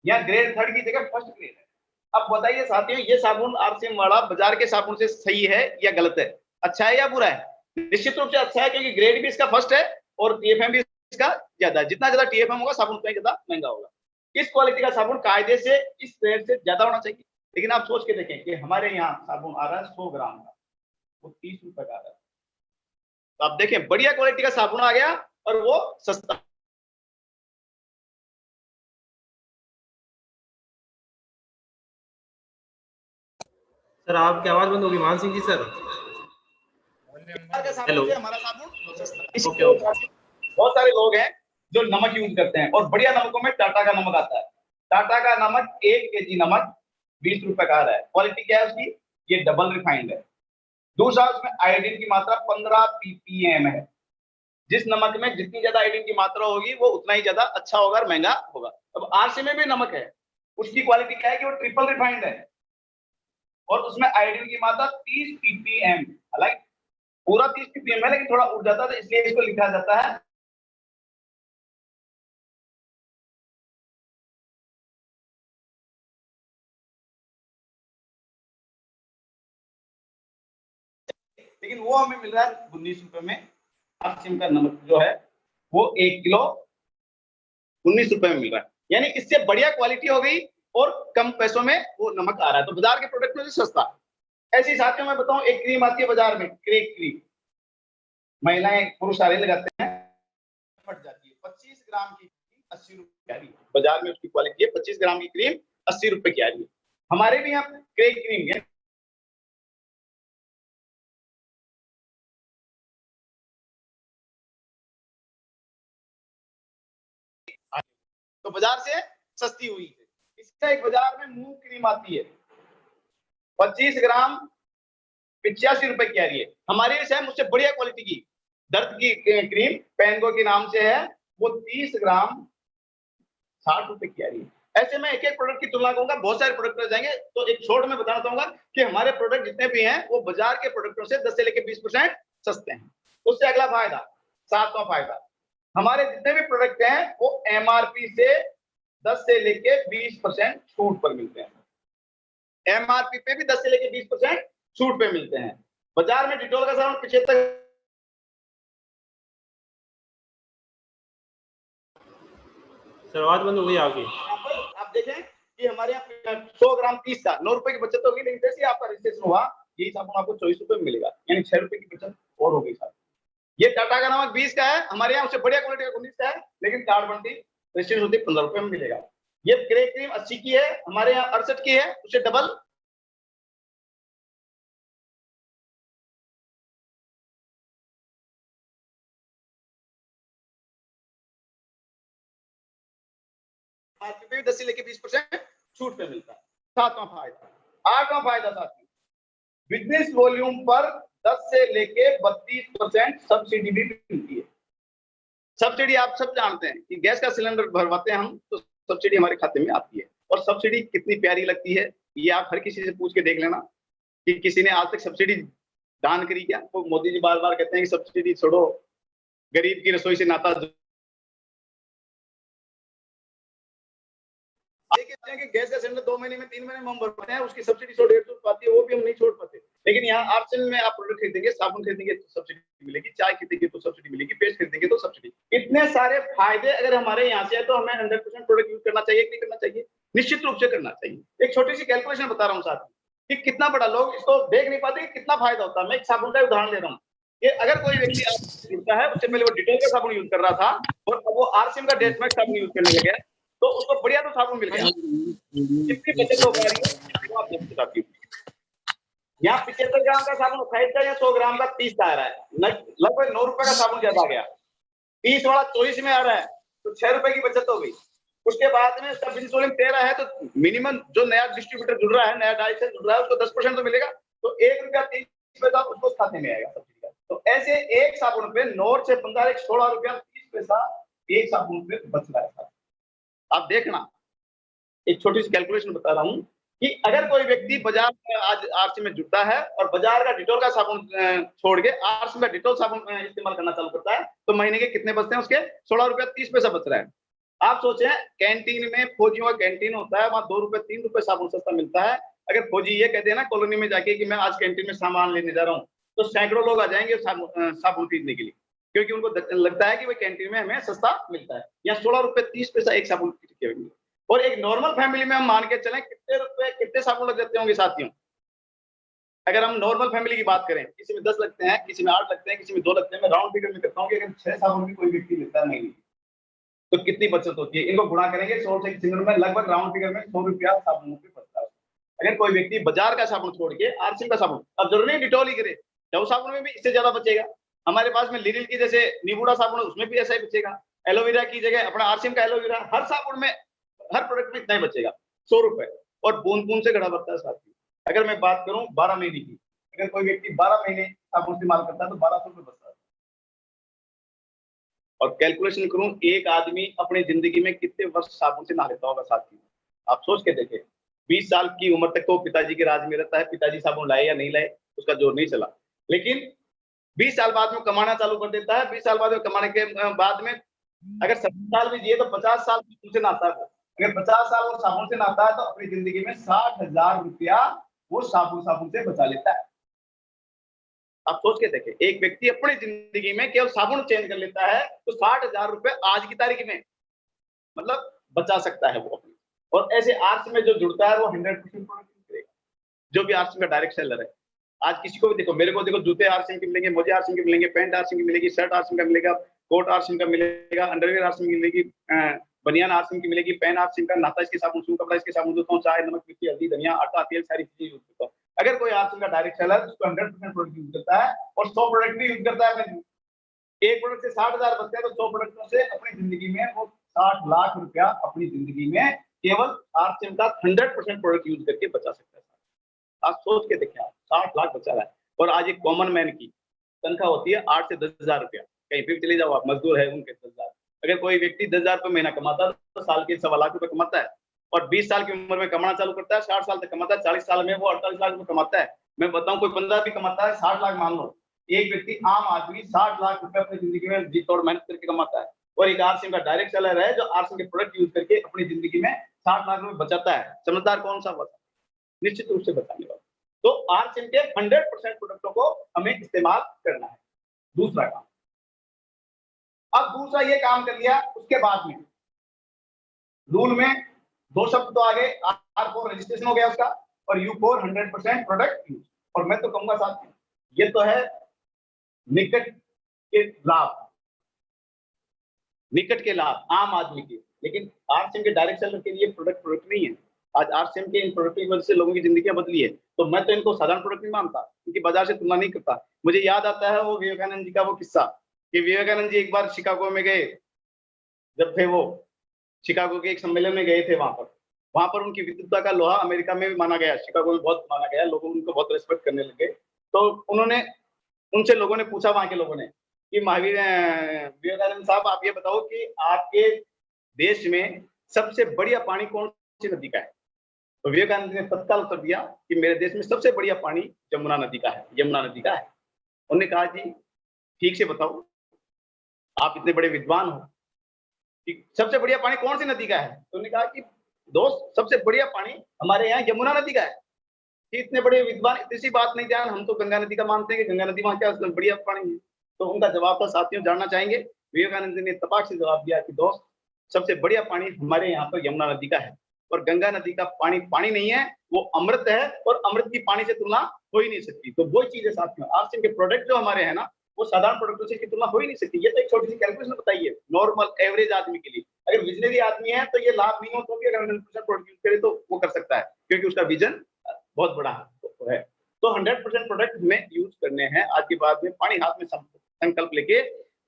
यहाँ ग्रेड 3 की जगह 1st ग्रेड है। अब बताइए साथियों, ये साबुन आरसीएम वाला बाजार के साबुन से सही है या गलत है, अच्छा है या बुरा है? निश्चित रूप से अच्छा है, क्योंकि ग्रेड भी इसका 1st है और टीएफएम भी इसका ज्यादा है। जितना ज्यादा टीएफएम होगा साबुन उतना ही ज्यादा महंगा होगा। इस क्वालिटी का साबुन कायदे से इस रेट से ज्यादा होना चाहिए, लेकिन आप सोच के देखें कि हमारे यहाँ साबुन आ रहा है 100 ग्राम का, वो 30 रुपए का आ रहा है। तो आप देखें, बढ़िया क्वालिटी का साबुन आ गया और वो सस्ता। सर आपकी आवाज बंद होगी मान सिंह जी सर। हेलो। हमारा साबुन सस्ता। बहुत सारे लोग हैं जो नमक यूज करते हैं और बढ़िया नमकों में टाटा का नमक आता है। टाटा का नमक 1 केजी नमक 20 रुपए का आ रहा है। क्वालिटी क्या है उसकी? ये डबल रिफाइंड है। दूसरा, उसमें आयोडीन की मात्रा 15 ppm है। जिस नमक में जितनी ज्यादा आयोडीन की मात्रा होगी वो उतना ही ज्यादा अच्छा होगा और महंगा होगा। अब आरसी में भी नमक है, उसकी क्वालिटी क्या है कि वो ट्रिपल रिफाइंड है और उसमें आयोडीन की मात्रा 30 ppm, हालांकि पूरा 30 ppm है लेकिन थोड़ा उड़ जाता है, इसलिए इसको लिखा जाता है लेकिन वो हमें मिल रहा है 19 रुपए में। आरसीएम का नमक जो है वो 1 किलो 19 रुपए में मिल रहा है, यानी इससे बढ़िया क्वालिटी हो गई और कम पैसों में वो नमक आ रहा है, तो बाजार के प्रोडक्ट में से सस्ता। ऐसी साथियों मैं बताऊं, एक क्रीम आती है बाजार में, क्रेक क्रीम, महिलाएं पुरुष सारे लगाते हैं, फट जाती है। 25 ग्राम की 80 रुपए की आ रही है बाजार में, उसकी क्वालिटी है 25 ग्राम की क्रीम 80 रुपए की आ रही है। हमारे भी यहाँ क्रेक क्रीम है, तो बाजार से सस्ती हुई है। इसका एक बाजार में मूव क्रीम आती है, 25 ग्राम 85 रुपए की आ रही है। हमारे है मुझसे बढ़िया क्वालिटी की दर्द की क्रीम पेंगो के नाम से है, वो 30 ग्राम 60 रुपए की आ रही है। ऐसे में एक एक प्रोडक्ट की तुलना करूंगा, बहुत सारे प्रोडक्ट रह जाएंगे, तो एक शॉर्ट में बताना चाहूंगा कि हमारे प्रोडक्ट जितने भी हैं वो बाजार के प्रोडक्टों से 10 से लेकर 20% सस्ते हैं। उससे अगला फायदा, 7वां फायदा, हमारे जितने भी प्रोडक्ट हैं वो एमआरपी से 10 से लेके 20% छूट पर मिलते हैं। एमआरपी पे भी 10 से लेके 20% छूट पे मिलते हैं। बाजार में डिटोल का सामान 75, सर आवाज बंद हो गई आपकी। आप देखें कि हमारे यहाँ 100 ग्राम 30 का 9 रुपए की बचत होगी, लेकिन जैसे आपका रजिस्ट्रेशन हुआ यही साबुन आपको 24 रुपए में मिलेगा, यानी 6 रुपए की बचत और हो गई साहब। ये टाटा का नमक 20 का है, हमारे यहाँ उससे बढ़िया क्वालिटी का 19 का है, लेकिन कार्ड बनती रजिस्ट्रेशन होती 15 रुपए में मिलेगा। ये क्रे क्रीम 80 की है, हमारे यहाँ 68 की है, उससे डबल पे भी 10 से लेके 20% छूट पे मिलता है। 7वां फायदा, 8वां फायदा साथियों, बिजनेस वॉल्यूम पर 10 से लेके 32% सब्सिडी भी मिलती है। सब्सिडी आप सब जानते हैं कि गैस का सिलेंडर भरवाते हैं हम तो सब्सिडी हमारे खाते में आती है, और सब्सिडी कितनी प्यारी लगती है ये आप हर किसी से पूछ के देख लेना कि किसी ने आज तक सब्सिडी दान करी क्या। तो मोदी जी बार बार कहते हैं कि सब्सिडी छोड़ो, गरीब की रसोई से नाता कि गैस का सिलेंडर 2 महीने में 3 महीने में हम भरते हैं, उसकी सब्सिडी 100-150 पाती है, वो भी हम नहीं छोड़ पाते। लेकिन यहाँ आरसीएम में आप प्रोडक्ट खरीदेंगे, साबुन खरीदेंगे तो सब्सिडी मिलेगी, चाय खरीदेंगे तो सब्सिडी मिलेगी, पेस्ट खरीदेंगे तो सब्सिडी। इतने सारे फायदे अगर हमारे यहाँ से है तो हमें 100% प्रोडक्ट यूज करना चाहिए कि नहीं करना चाहिए? निश्चित रूप से करना चाहिए। एक छोटी सी कैलकुलेशन बता रहा हूँ साथ कि कितना बड़ा लोग इसको देख नहीं पाते कि कितना फायदा होता है। मैं एक साबुन का उदाहरण दे रहा हूँ कि अगर कोई व्यक्ति जुड़ता है, उससे पहले वो डिटोल का साबुन यूज कर रहा था और अब वो आरसीएम का डेटमैक्स साबुन यूज करने लगे, तो उसको बढ़िया तो साबुन मिल गया। कितनी बचत हो पा रही है वो आप देख सकते हैं। यहाँ 75 ग्राम का साबुन 28 का या 100 ग्राम का 30 का आ रहा है, लगभग 9 रुपए का साबुन ज्यादा आ गया। 30 वाला 24 में आ रहा है तो 6 रुपए की बचत हो गई। उसके बाद में उसका बिजनेस वॉल्यूम 13 है तो मिनिमम जो नया डिस्ट्रीब्यूटर जुड़ रहा है, नया डाइट से जुड़ रहा है, उसको 10% तो मिलेगा, तो 1 रुपया 30 पैसा उसको खाते में आएगा सब्सिडी का। तो ऐसे एक साबुन पे 9 से 15 16 रुपया 30 पैसा एक साबुन पे बच रहा है। आप देखना, एक छोटी सी कैलकुलेशन बता रहा हूं कि अगर कोई व्यक्ति बाजार में आज आरसी में जुड़ता है और बाजार का डिटॉल का साबुन छोड़ के आरसी में डिटॉल साबुन इस्तेमाल करना चालू करता है तो महीने के कितने बचते हैं उसके 16 रुपया 30 पैसा बच रहा है। आप सोचें कैंटीन में फौजियों का कैंटीन होता है, वहां 2 रुपए 3 रुपए साबुन सस्ता मिलता है। अगर फौजी ये कहते हैं ना कॉलोनी में जाके कि मैं आज कैंटीन में सामान लेने जा रहा हूँ, तो सैकड़ों लोग आ जाएंगे साबुन खरीदने के लिए, क्योंकि उनको लगता है कि वो कैंटीन में हमें सस्ता मिलता है। या 16 रुपए 30 पैसा एक साबुन के। और एक नॉर्मल फैमिली में हम मान के चलें कितने रुपए कितने साबुन लग जाते होंगे साथियों। अगर हम नॉर्मल फैमिली की बात करें, किसी में 10 लगते हैं, किसी में 8 लगते हैं, किसी में 2 लगते हैं। मैं राउंड फिगर में करता हूँ कि अगर 6 साबुन भी कोई व्यक्ति लेता है महीने तो कितनी बचत होती है। इनको गुणा करेंगे 100 से सिंगल में, लगभग राउंड फिगर में 100 रुपया साबुन पे बचता है। अगर कोई व्यक्ति बाजार का साबुन छोड़ के आरसी का साबुन, अब जरूरी नहीं डिटॉल ही करे, डव साबुन में भी इससे ज्यादा बचेगा। हमारे पास में लिरिल की जैसे नीबूड़ा साबुन है, उसमें भी ऐसा ही बचेगा। एलोवेरा की जगह अपना आरसीएम का एलोवेरा, हर साबुन में हर प्रोडक्ट में इतना ही बचेगा 100 रुपए। और बूंद बूंद से घड़ा बढ़ता है साथियों। अगर मैं बात करूं 12 महीने की, अगर कोई व्यक्ति 12 महीने साबुन इस्तेमाल करता है तो 1200 रुपए बचता है। और कैलकुलेशन करूं एक आदमी अपनी जिंदगी में कितने वर्ष साबुन से नहा लेता होगा साथियों, आप सोच के देखें। 20 साल की उम्र तक तो पिताजी के राज में रहता है, पिताजी साबुन लाए या नहीं लाए उसका जोर नहीं चला, लेकिन 20 साल बाद में कमाना चालू कर देता है। 20 साल बाद में कमाने के बाद में अगर 70 साल भी जिए तो 50 साल से नहाता है। अगर 50 साल वो साबुन से नहाता है तो अपनी जिंदगी में 60,000 रुपया वो साबुन से बचा लेता है। आप सोच के देखें, एक व्यक्ति अपनी जिंदगी में केवल साबुन चेंज कर लेता है तो 60,000 रुपए आज की तारीख में मतलब बचा सकता है वो अपनी। और ऐसे आर्ट्स में जो जुड़ता है वो 100% प्रोडक्ट करेगा, जो भी आर्ट्स का डायरेक्ट सेलर है। आज किसी को भी देखो, मेरे को देखो, जूते आरसीएम के मिलेंगे, मोजे आरसीएम के मिलेंगे, पैंट आरसीएम की मिलेगी, शर्ट आरसीएम का मिलेगा, कोट आरसीएम का मिलेगा, अंडरवेयर आरसीएम की मिलेगी, बनियान आरसीएम की मिलेगी, पैन आरसीएम का, नहाता इसके साबुन, सूखा कपड़ा इसके साबुन धोता हूं, चाय, नमक, मिर्ची, हल्दी, धनिया, आटा, तेल, सारी चीजें यूज करता हूं। अगर कोई आरसीएम का डायरेक्ट सेलर उसको 100% प्रोडक्ट यूज करता है और 100 प्रोडक्ट भी यूज करता है अपने, एक प्रोडक्ट से 60,000 बचते हैं तो 100 प्रोडक्टों से अपनी जिंदगी में वो 60 लाख रुपया अपनी जिंदगी में केवल आरसीएम का 100% प्रोडक्ट यूज करके बचा सकता है। आप सोच के देखें, 60 लाख बचा रहा है। और आज एक कॉमन मैन की तनख्वाह होती है 8 से 10,000 रुपया। कहीं पे भी चले जाओ आप, मजदूर है उनके 10,000। अगर कोई व्यक्ति 10,000 रुपये महीना कमाता है तो साल के 1.25 लाख रुपए कमाता है। और 20 साल की उम्र में कमाना चालू करता है, 60 साल तक कमाता है, 40 साल में वो 48 लाख रुपए कमाता है। मैं बताऊं कोई 15 भी कमाता है, 60 लाख मान लो। एक व्यक्ति आम आदमी 60 लाख रुपए अपनी जिंदगी में जी तोड़ मेहनत करके कमाता है। और एक आरसीएम का डायरेक्ट सेलर है जो आरसीएम के प्रोडक्ट यूज करके अपनी जिंदगी में 60 लाख रुपए बचाता है। समझदार कौन सा होता है? निश्चित रूप से बचाने वाला। तो आरसीएम के 100% प्रोडक्टों को हमें इस्तेमाल करना है। दूसरा काम, अब दूसरा ये काम कर लिया, उसके बाद में रूल में 2 शब्द तो आगे, R4 रजिस्ट्रेशन हो गया उसका, और U4 100% प्रोडक्ट यूज। और मैं तो कहूंगा साथ में ये तो है निकट के लाभ, निकट के लाभ आम आदमी के, लेकिन आरसीएम के डायरेक्ट सेलर के लिए प्रोडक्ट नहीं है। आज आरसीएम के इन प्रोडक्ट की वजह से लोगों की जिंदगियां बदली है। तो मैं तो इनको साधारण प्रोडक्ट नहीं मानता, क्योंकि बाजार से तुलना नहीं करता। मुझे याद आता है वो विवेकानंद जी का वो किस्सा कि विवेकानंद जी एक बार शिकागो में गए, जब थे वो शिकागो के एक सम्मेलन में गए थे। वहां पर उनकी विद्वता का लोहा अमेरिका में भी माना गया, शिकागो में बहुत माना गया, लोग उनको बहुत रिस्पेक्ट करने लगे। तो उन्होंने उनसे लोगों ने पूछा, वहां के लोगों ने, कि महावीर विवेकानंद साहब आप ये बताओ कि आपके देश में सबसे बढ़िया पानी कौन सी नदी का है? तो विवेकानंद ने तत्काल उत्तर दिया कि मेरे देश में सबसे बढ़िया पानी यमुना नदी का है, यमुना नदी का है। उन्होंने कहा जी ठीक से बताओ, आप इतने बड़े विद्वान हो कि सबसे बढ़िया पानी कौन सी नदी का है? तो उन्होंने कहा कि दोस्त सबसे बढ़िया पानी हमारे यहाँ यमुना नदी का है। कि इतने बड़े विद्वान, इतनी सी बात नहीं जान, हम तो गंगा नदी का मानते हैं कि गंगा नदी वहां क्या बढ़िया पानी है। तो उनका जवाब था, साथियों जानना चाहेंगे, विवेकानंद ने तपाक से जवाब दिया कि दोस्त सबसे बढ़िया पानी हमारे यहाँ पर यमुना नदी का है, और गंगा नदी का पानी पानी नहीं है, वो अमृत है, और अमृत की पानी से तुलना हो ही नहीं सकती। तो वो चीज है साथियों, आरसीएम के प्रोडक्ट जो हमारे हैं ना, वो साधारण प्रोडक्टों से तुलना हो ही नहीं सकती। ये तो एक छोटी सी कैलकुलेशन बताइए नॉर्मल एवरेज आदमी के लिए। अगर विजनरी आदमी है तो ये लाभ नहीं हो तो भी अगर 100% प्रोडक्ट यूज करे तो वो कर सकता है, क्योंकि उसका विजन बहुत बड़ा है। तो 100% प्रोडक्ट हमें यूज करने हैं। आज के बाद में पानी हाथ में संकल्प लेके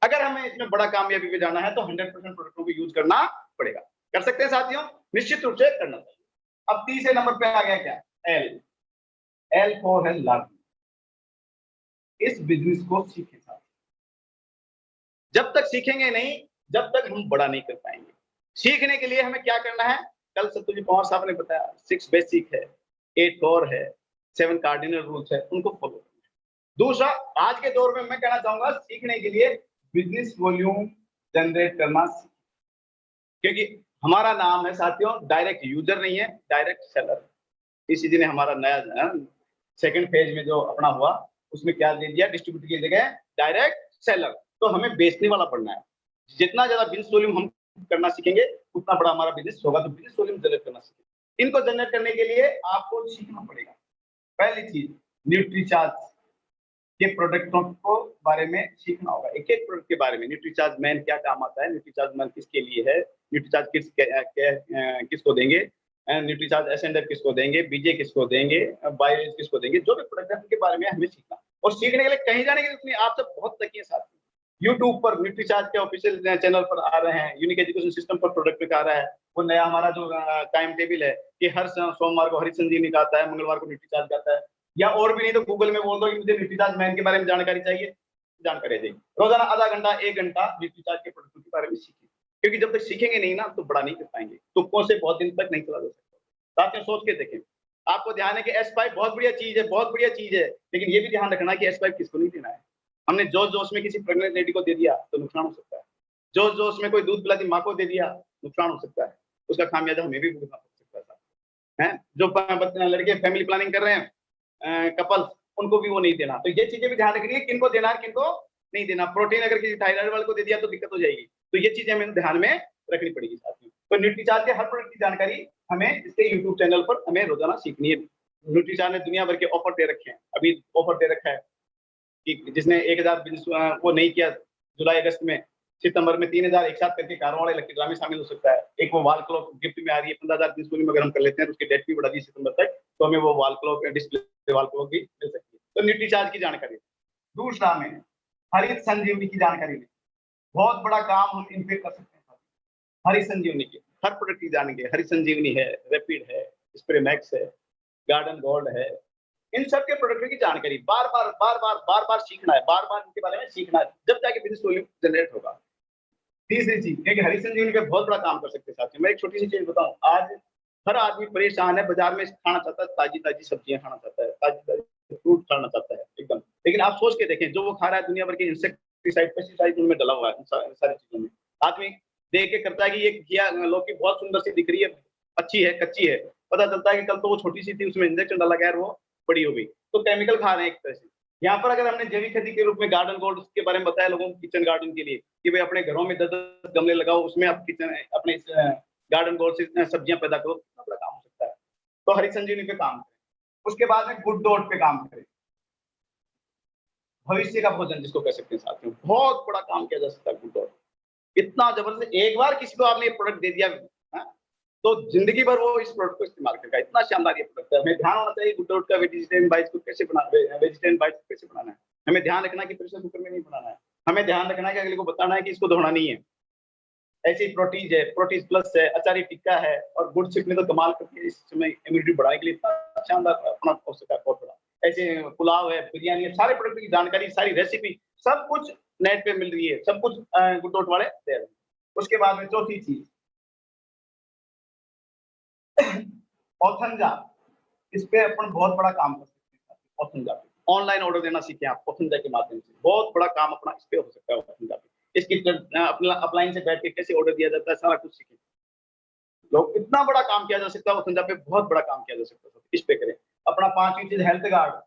अगर हमें इसमें बड़ा कामयाबी पे जाना है तो 100% प्रोडक्टों को यूज करना पड़ेगा। कर सकते हैं साथियों, निश्चित रूप से करना चाहिए। अब तीसरे नंबर पे आ गया क्या? एल फॉर है लर्न। इस बिजनेस को सीखें साथियों। जब तक सीखेंगे नहीं, जब तक हम बड़ा नहीं कर पाएंगे। सीखने के लिए हमें क्या करना है? कल सतुजी पवार साहब ने बताया 6 बेसिक है, 8 कोर है, 7 कार्डिनल रूल्स है, उनको फॉलो करना है। दूसरा, आज के दौर में मैं कहना चाहूंगा सीखने के लिए बिजनेस वॉल्यूम जनरेट करना, क्योंकि हमारा नाम है साथियों डायरेक्ट यूजर नहीं है, डायरेक्ट सेलर। इसी ने हमारा नया सेकंड फेज में जो अपना हुआ उसमें क्या दे दिया, डिस्ट्रीब्यूटर की जगह डायरेक्ट सेलर। तो हमें बेचने वाला पड़ना है। जितना ज्यादा बिजनेस वॉल्यूम हम करना सीखेंगे उतना बड़ा हमारा बिजनेस होगा। तो बिजनेस वॉल्यूम जनरेट करना सीखेंगे। इनको जनरेट करने के लिए आपको सीखना पड़ेगा। पहली चीज, न्यूट्रीचार्ज के प्रोडक्टों को बारे में सीखना होगा। एक एक प्रोडक्ट के बारे में, न्यूट्रीचार्ज मैन क्या काम आता है, न्यूट्रीचार्ज मैन किसके लिए है, न्यूट्रीचार्ज किसको देंगे, न्यूट्रीचार्ज एसेंडर किसको देंगे, बीजे किसको देंगे, बायोएज किसको देंगे, जो भी प्रोडक्ट है उनके बारे में हमें सीखना। और सीखने के लिए कहीं जाने की जरूरत नहीं, आप सब बहुत तकिए साथ यूट्यूब पर न्यूट्रीचार्ज के ऑफिशियल चैनल पर आ रहे हैं, यूनिक एजुकेशन सिस्टम पर प्रोडक्ट आ रहा है। वो नया हमारा जो टाइम टेबल है कि हर सोमवार को हरी संजीवनी का आता है, मंगलवार को न्यूट्रीचार्ज का आता है, या और भी नहीं तो गूगल में बोल दो कि मुझे न्यूट्रीचार्ज मैन के बारे में जानकारी चाहिए, जानकारी चाहिए। रोजाना आधा घंटा 1 घंटा न्यूट्रीचार्ज के प्रोडक्ट के बारे में सीखिए, क्योंकि जब तक सीखेंगे नहीं ना तो बड़ा नहीं कर पाएंगे। तुक्कों से बहुत दिन तक नहीं चला जा सकता। साथ में सोच के देखें, आपको ध्यान है कि S5 बहुत बढ़िया चीज है, बहुत बढ़िया चीज है, लेकिन ये भी ध्यान रखना कि S5 किसको नहीं देना है। हमने जोश जोश में किसी प्रेग्नेंट लेडी को दे दिया तो नुकसान हो सकता है। जोश जोश में कोई दूध पिलाती माँ को दे दिया, नुकसान हो सकता है। उसका खामियाजा हमें भी भुगतना पड़ सकता है। जो लड़के फैमिली प्लानिंग कर रहे हैं कपल्स, उनको भी वो नहीं देना। तो ये चीजें भी ध्यान रखनी है, किनको देना है किनको नहीं देना। प्रोटीन अगर किसी थायराइड वाले को दे दिया तो दिक्कत हो जाएगी। तो ये चीजें हमें ध्यान में रखनी पड़ेगी साथियों। तो न्यूट्रीचार्ज के हर प्रोडक्ट की जानकारी हमें इसके यूट्यूब चैनल पर हमें रोजाना सीखनी है। न्यूट्रीचार्ज ने दुनिया भर के ऑफर दे रखे हैं। अभी ऑफर दे रखा है कि जिसने 1000 बिजनेस वो नहीं किया जुलाई अगस्त में, सितंबर में 3000 एक साथ करके कारों वाले लकी ड्रा में शामिल हो सकता है। एक वो वॉल क्लॉक गिफ्ट में आ रही है 15000 बिजनेस वॉल्यूम अगर हम कर लेते हैं तो उसकी डेट भी बढ़ा दी सितंबर तक, तो हमें वो wall clock display wall clock भी मिल सकती है। तो न्यूट्रीचार्ज की जानकारी। दूसरा में हरित संजीवनी की जानकारी लें। बहुत बड़ा काम हम इन पे कर सकते हैं। हरित संजीवनी की हर प्रोडक्ट की जानेंगे। हरित संजीवनी है, रैपिड है, स्प्रे मैक्स है, गार्डन गोल्ड है, इन सब के प्रोडक्ट की जानकारी बार बार सीखना है, बार बार इनके बारे में सीखना है, जब जाके बिजनेस वॉल्यूम जनरेट होगा। तीसरी चीज, क्योंकि हरी संजीवनी पे बहुत बड़ा काम कर सकते हैं साथियों। मैं एक छोटी सी चीज बताऊं, आज हर आदमी परेशान है, बाजार में खाना चाहता है, ताजी ताजी सब्जियां खाना चाहता है, ताजी फ्रूट खाना चाहता है एकदम। लेकिन आप सोच के देखें, जो वो खा रहा है दुनिया भर के इंसेक्टिसाइड पेस्टिसाइड उनमें डला हुआ है सारी चीजों में। आदमी देख के करता है कि ये घिया लौकी बहुत सुंदर सी दिख रही है, अच्छी है, कच्ची है, पता चलता है कि कल तो वो छोटी सी थी, उसमें इंजेक्शन डाला गया, वो बड़ी हो गई। तो केमिकल खा रहे हैं एक तरह से। यहाँ पर अगर हमने जैविक खेती के रूप में गार्डन गोल्ड के बारे में बताया लोगों को, किचन गार्डन के लिए कि भाई अपने घरों में 10-10 गमले लगाओ, उसमें आप किचन अपने गार्डन गोल्ड से सब्जियां पैदा करो, कितना बड़ा काम हो सकता है। तो हरी संजीवनी पे काम करें। उसके बाद में गुड डॉट पे काम करें। भविष्य का भोजन जिसको कह सकते हैं साथियों, बहुत बड़ा काम किया जा सकता है गुड डॉट। इतना जबरदस्त, एक बार किसी को आपने ये प्रोडक्ट दे दिया तो जिंदगी भर वो इस प्रोडक्ट को इस्तेमाल करेगा। इतना शानदार ये प्रोडक्ट है। हमें ध्यान होना चाहिए गुड डॉट का वेजिटेरियन बाइट्स को कैसे बनाना है। हमें ध्यान रखना कि प्रेशर कुकर में नहीं बनाना है। हमें ध्यान रखना है कि अगले को बताना है कि इसको धोना नहीं है। ऐसी प्रोटीज है, प्रोटीज प्लस है, अचारी टिक्का है, और गुड शिप में तो कमाल करके इस समय इम्यूनिटी बढ़ाने के लिए इतना शानदार अपना अवसर है, बहुत बड़ा। ऐसे पुलाव है, बिरयानी है, सारे प्रोडक्ट की जानकारी, सारी रेसिपी सब कुछ नेट पे मिल रही है, सब कुछ गुड डॉट वाले दे रहे हैं। उसके बाद में चौथी चीज ऑथनजा, इस पे अपन बहुत बड़ा काम कर सकते हैं। ऑथनजा पे ऑनलाइन ऑर्डर देना सीखें आप ऑथनजा के माध्यम से, बहुत बड़ा काम अपना इस पे हो सकता है। ऑथनजा पे इसकी अपना अपलाइन से बैठ के कैसे ऑर्डर दिया जाता है, सारा कुछ सीखें। लोग इतना बड़ा काम किया जा सकता है ऑथनजा पे, बहुत बड़ा काम किया जा सकता है, इस पे करें। अपना 5वीं चीज हेल्थ गार्ड,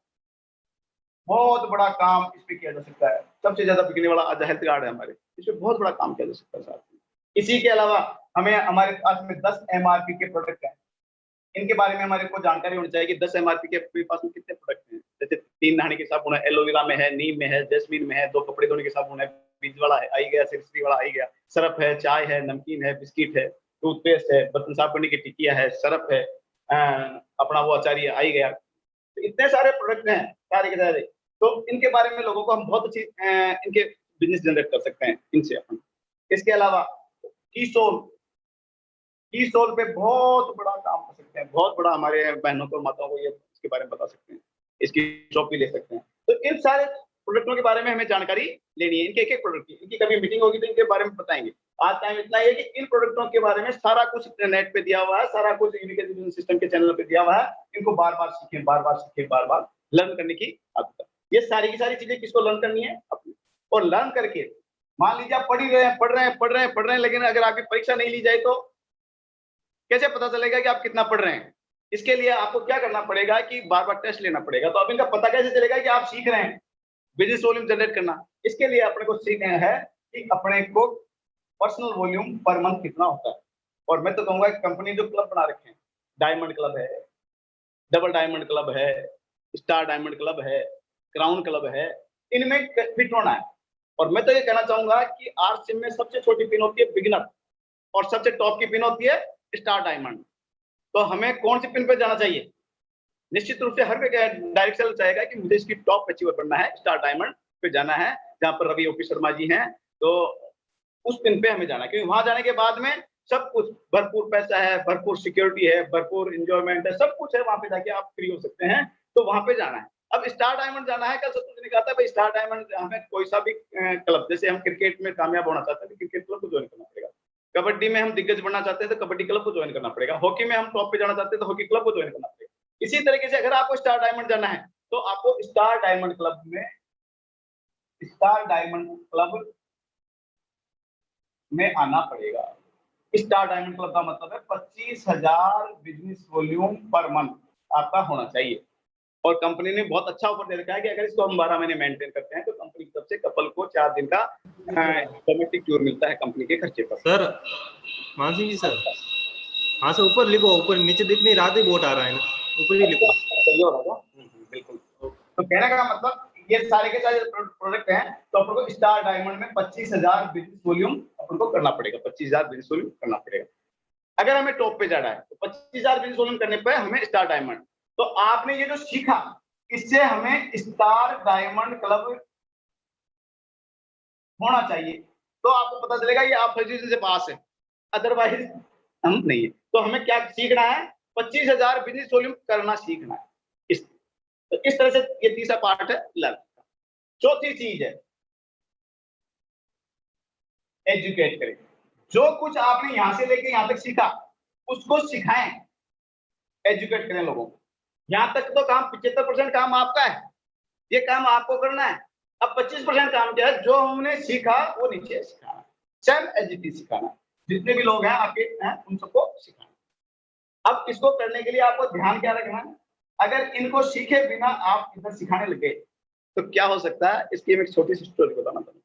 बहुत बड़ा काम इस पे किया जा सकता है। सबसे ज्यादा बिकने वाला आज हेल्थ गार्ड है हमारे, इस पे बहुत बड़ा काम किया जा सकता है साथ में। इसी के अलावा हमें हमारे पास में 10 MRP के प्रोडक्ट हैं, इनके बारे में हमारे को जानकारी होनी चाहिए कि 10 MRP के पास में कितने प्रोडक्ट हैं। जैसे 3 नहाने के साबुन है, एलोवेरा में है, नीम में है, जैस्मीन में है, 2 कपड़े धोने के साबुन है, बीज वाला है, आई गया, सेक्सरी वाला आई गया, सरफ है, चाय है, नमकीन है, बिस्किट है, टूथपेस्ट है, बर्तन साफ करने की टिकिया है, सरफ है, अपना वो अचारी आई गया। तो इतने सारे प्रोडक्ट हैं सारे के सारे। तो इनके बारे में लोगों को हम बहुत अच्छी इनके बिजनेस जनरेट कर सकते हैं इनसे अपन। इसके अलावा कीसोल पे बहुत बड़ा काम कर सकते हैं, बहुत बड़ा हमारे बहनों को माताओं को ये इसके बारे में बता सकते हैं, इसकी शॉप भी ले सकते हैं। तो इन सारे प्रोडक्टों के बारे में हमें जानकारी लेनी है, इनके एक एक प्रोडक्ट की। इनकी कभी मीटिंग होगी तो इनके बारे में बताएंगे। आज टाइम इतना है कि इन प्रोडक्टों के बारे में सारा कुछ नेट पे दिया हुआ है, सारा कुछ एजुकेशन सिस्टम के चैनल पे दिया हुआ है। इनको बार बार सीखें, बार बार सीखें, बार बार लर्न करने की आदत है। ये सारी की सारी चीजें किसको लर्न करनी है? अपनी। और लर्न करके मान लीजिए आप पढ़ ही रहे हैं, पढ़ रहे हैं, लेकिन अगर आपकी परीक्षा नहीं ली जाए तो कैसे पता चलेगा कि आप कितना पढ़ रहे हैं? इसके लिए आपको क्या करना पड़ेगा कि बार बार टेस्ट लेना पड़ेगा। तो अब इनका पता कैसे चलेगा कि आप सीख रहे हैं बिजनेस वॉल्यूम जनरेट करना? इसके लिए अपने को सीखना है कि अपने को पर्सनल वॉल्यूम पर मंथ कितना होता है। और मैं तो कहूंगा कि कंपनी जो क्लब बना रखे हैं, डायमंड क्लब है, डबल डायमंड क्लब है, स्टार डायमंड क्लब है, क्राउन क्लब है, इनमें फिट होना है। और मैं तो ये कहना चाहूंगा कि आरसीएम में सबसे छोटी पिन होती है बिगिनर और सबसे टॉप की पिन होती है स्टार डायमंड। तो हमें कौन सी पिन पे जाना चाहिए? निश्चित रूप से हर डायरेक्ट सेलर चाहेगा कि मुझे इसकी टॉप अचीवर बनना है, स्टार डायमंड पे जाना है, जहां पर रवि ओपी शर्मा जी हैं। तो उस पिन पे हमें जाना है, क्योंकि वहां जाने के बाद में सब कुछ, भरपूर पैसा है, भरपूर सिक्योरिटी है, भरपूर इंजॉयमेंट है, सब कुछ है। वहां पे जाके आप फ्री हो सकते हैं। तो वहां पे जाना है। अब स्टार डायमंड जाना है, कल सत्तू ने कहा था भाई स्टार डायमंड हमें कोई सा भी क्लब, जैसे हम क्रिकेट में कामयाब होना चाहते हैं तो क्रिकेट क्लब को ज्वाइन करना पड़ेगा, कबड्डी में हम दिग्गज बनना चाहते हैं तो कबड्डी क्लब को ज्वाइन करना पड़ेगा, हॉकी में हम टॉप पे जाना चाहते हैं तो हॉकी क्लब को ज्वाइन करना पड़ेगा। इसी तरीके से अगर आपको स्टार डायमंड जाना है तो आपको स्टार डायमंड क्लब में आना पड़ेगा। स्टार डायमंड क्लब का मतलब है 25,000 बिजनेस वॉल्यूम पर मंथ आपका होना चाहिए। और कंपनी ने बहुत अच्छा ऑफर दे रखा है कि अगर इसको हम 12 महीने मेंटेन करते हैं तो कंपनी की तरफ से कपल को 4 दिन का डोमेस्टिक टूर मिलता है कंपनी के खर्चे पर। सर मान सिंह जी सर, हाँ सर ऊपर लिखो, ऊपर नीचे दिख नहीं रहा था, बोट आ रहा है ना, ऊपर ही लिखो। बिल्कुल। तो कहने का मतलब ये सारे के सारे प्रोडक्ट हैं, तो अपन को स्टार डायमंड में 25,000 बिजनेस वॉल्यूम अपन को करना पड़ेगा, 25,000 बिजनेस वॉल्यूम करना पड़ेगा। अगर हमें टॉप पे जाना है तो 25,000 बिजनेस वॉल्यूम करने पे हमें स्टार डायमंड। तो आपने ये जो सीखा इससे हमें स्टार डायमंड क्लब होना चाहिए, तो आपको पता चलेगा ये आप फर्जी से पास है, अदरवाइज हम नहीं है। तो हमें क्या सीखना है? 25,000 बिजनेस वॉल्यूम करना सीखना है। तो इस तरह से ये तीसरा पार्ट है लर्न। चौथी चीज है एजुकेट करें। जो कुछ आपने यहां से लेके यहां तक सीखा उसको सिखाएं, एजुकेट करें लोगों को। यहां तक तो काम 75% काम आपका है, ये काम आपको करना है। अब 25% काम क्या है? जो हमने सीखा वो नीचे सिखाना, सेल्फ एजुकेट सिखाना। जितने भी लोग हैं आपके हैं उन सबको सिखाना। अब इसको करने के लिए आपको ध्यान क्या रखना है? अगर इनको सीखे बिना आप इधर सिखाने लगे तो क्या हो सकता है? इसकी मैं एक छोटी सी स्टोरी बताना चाहूंगा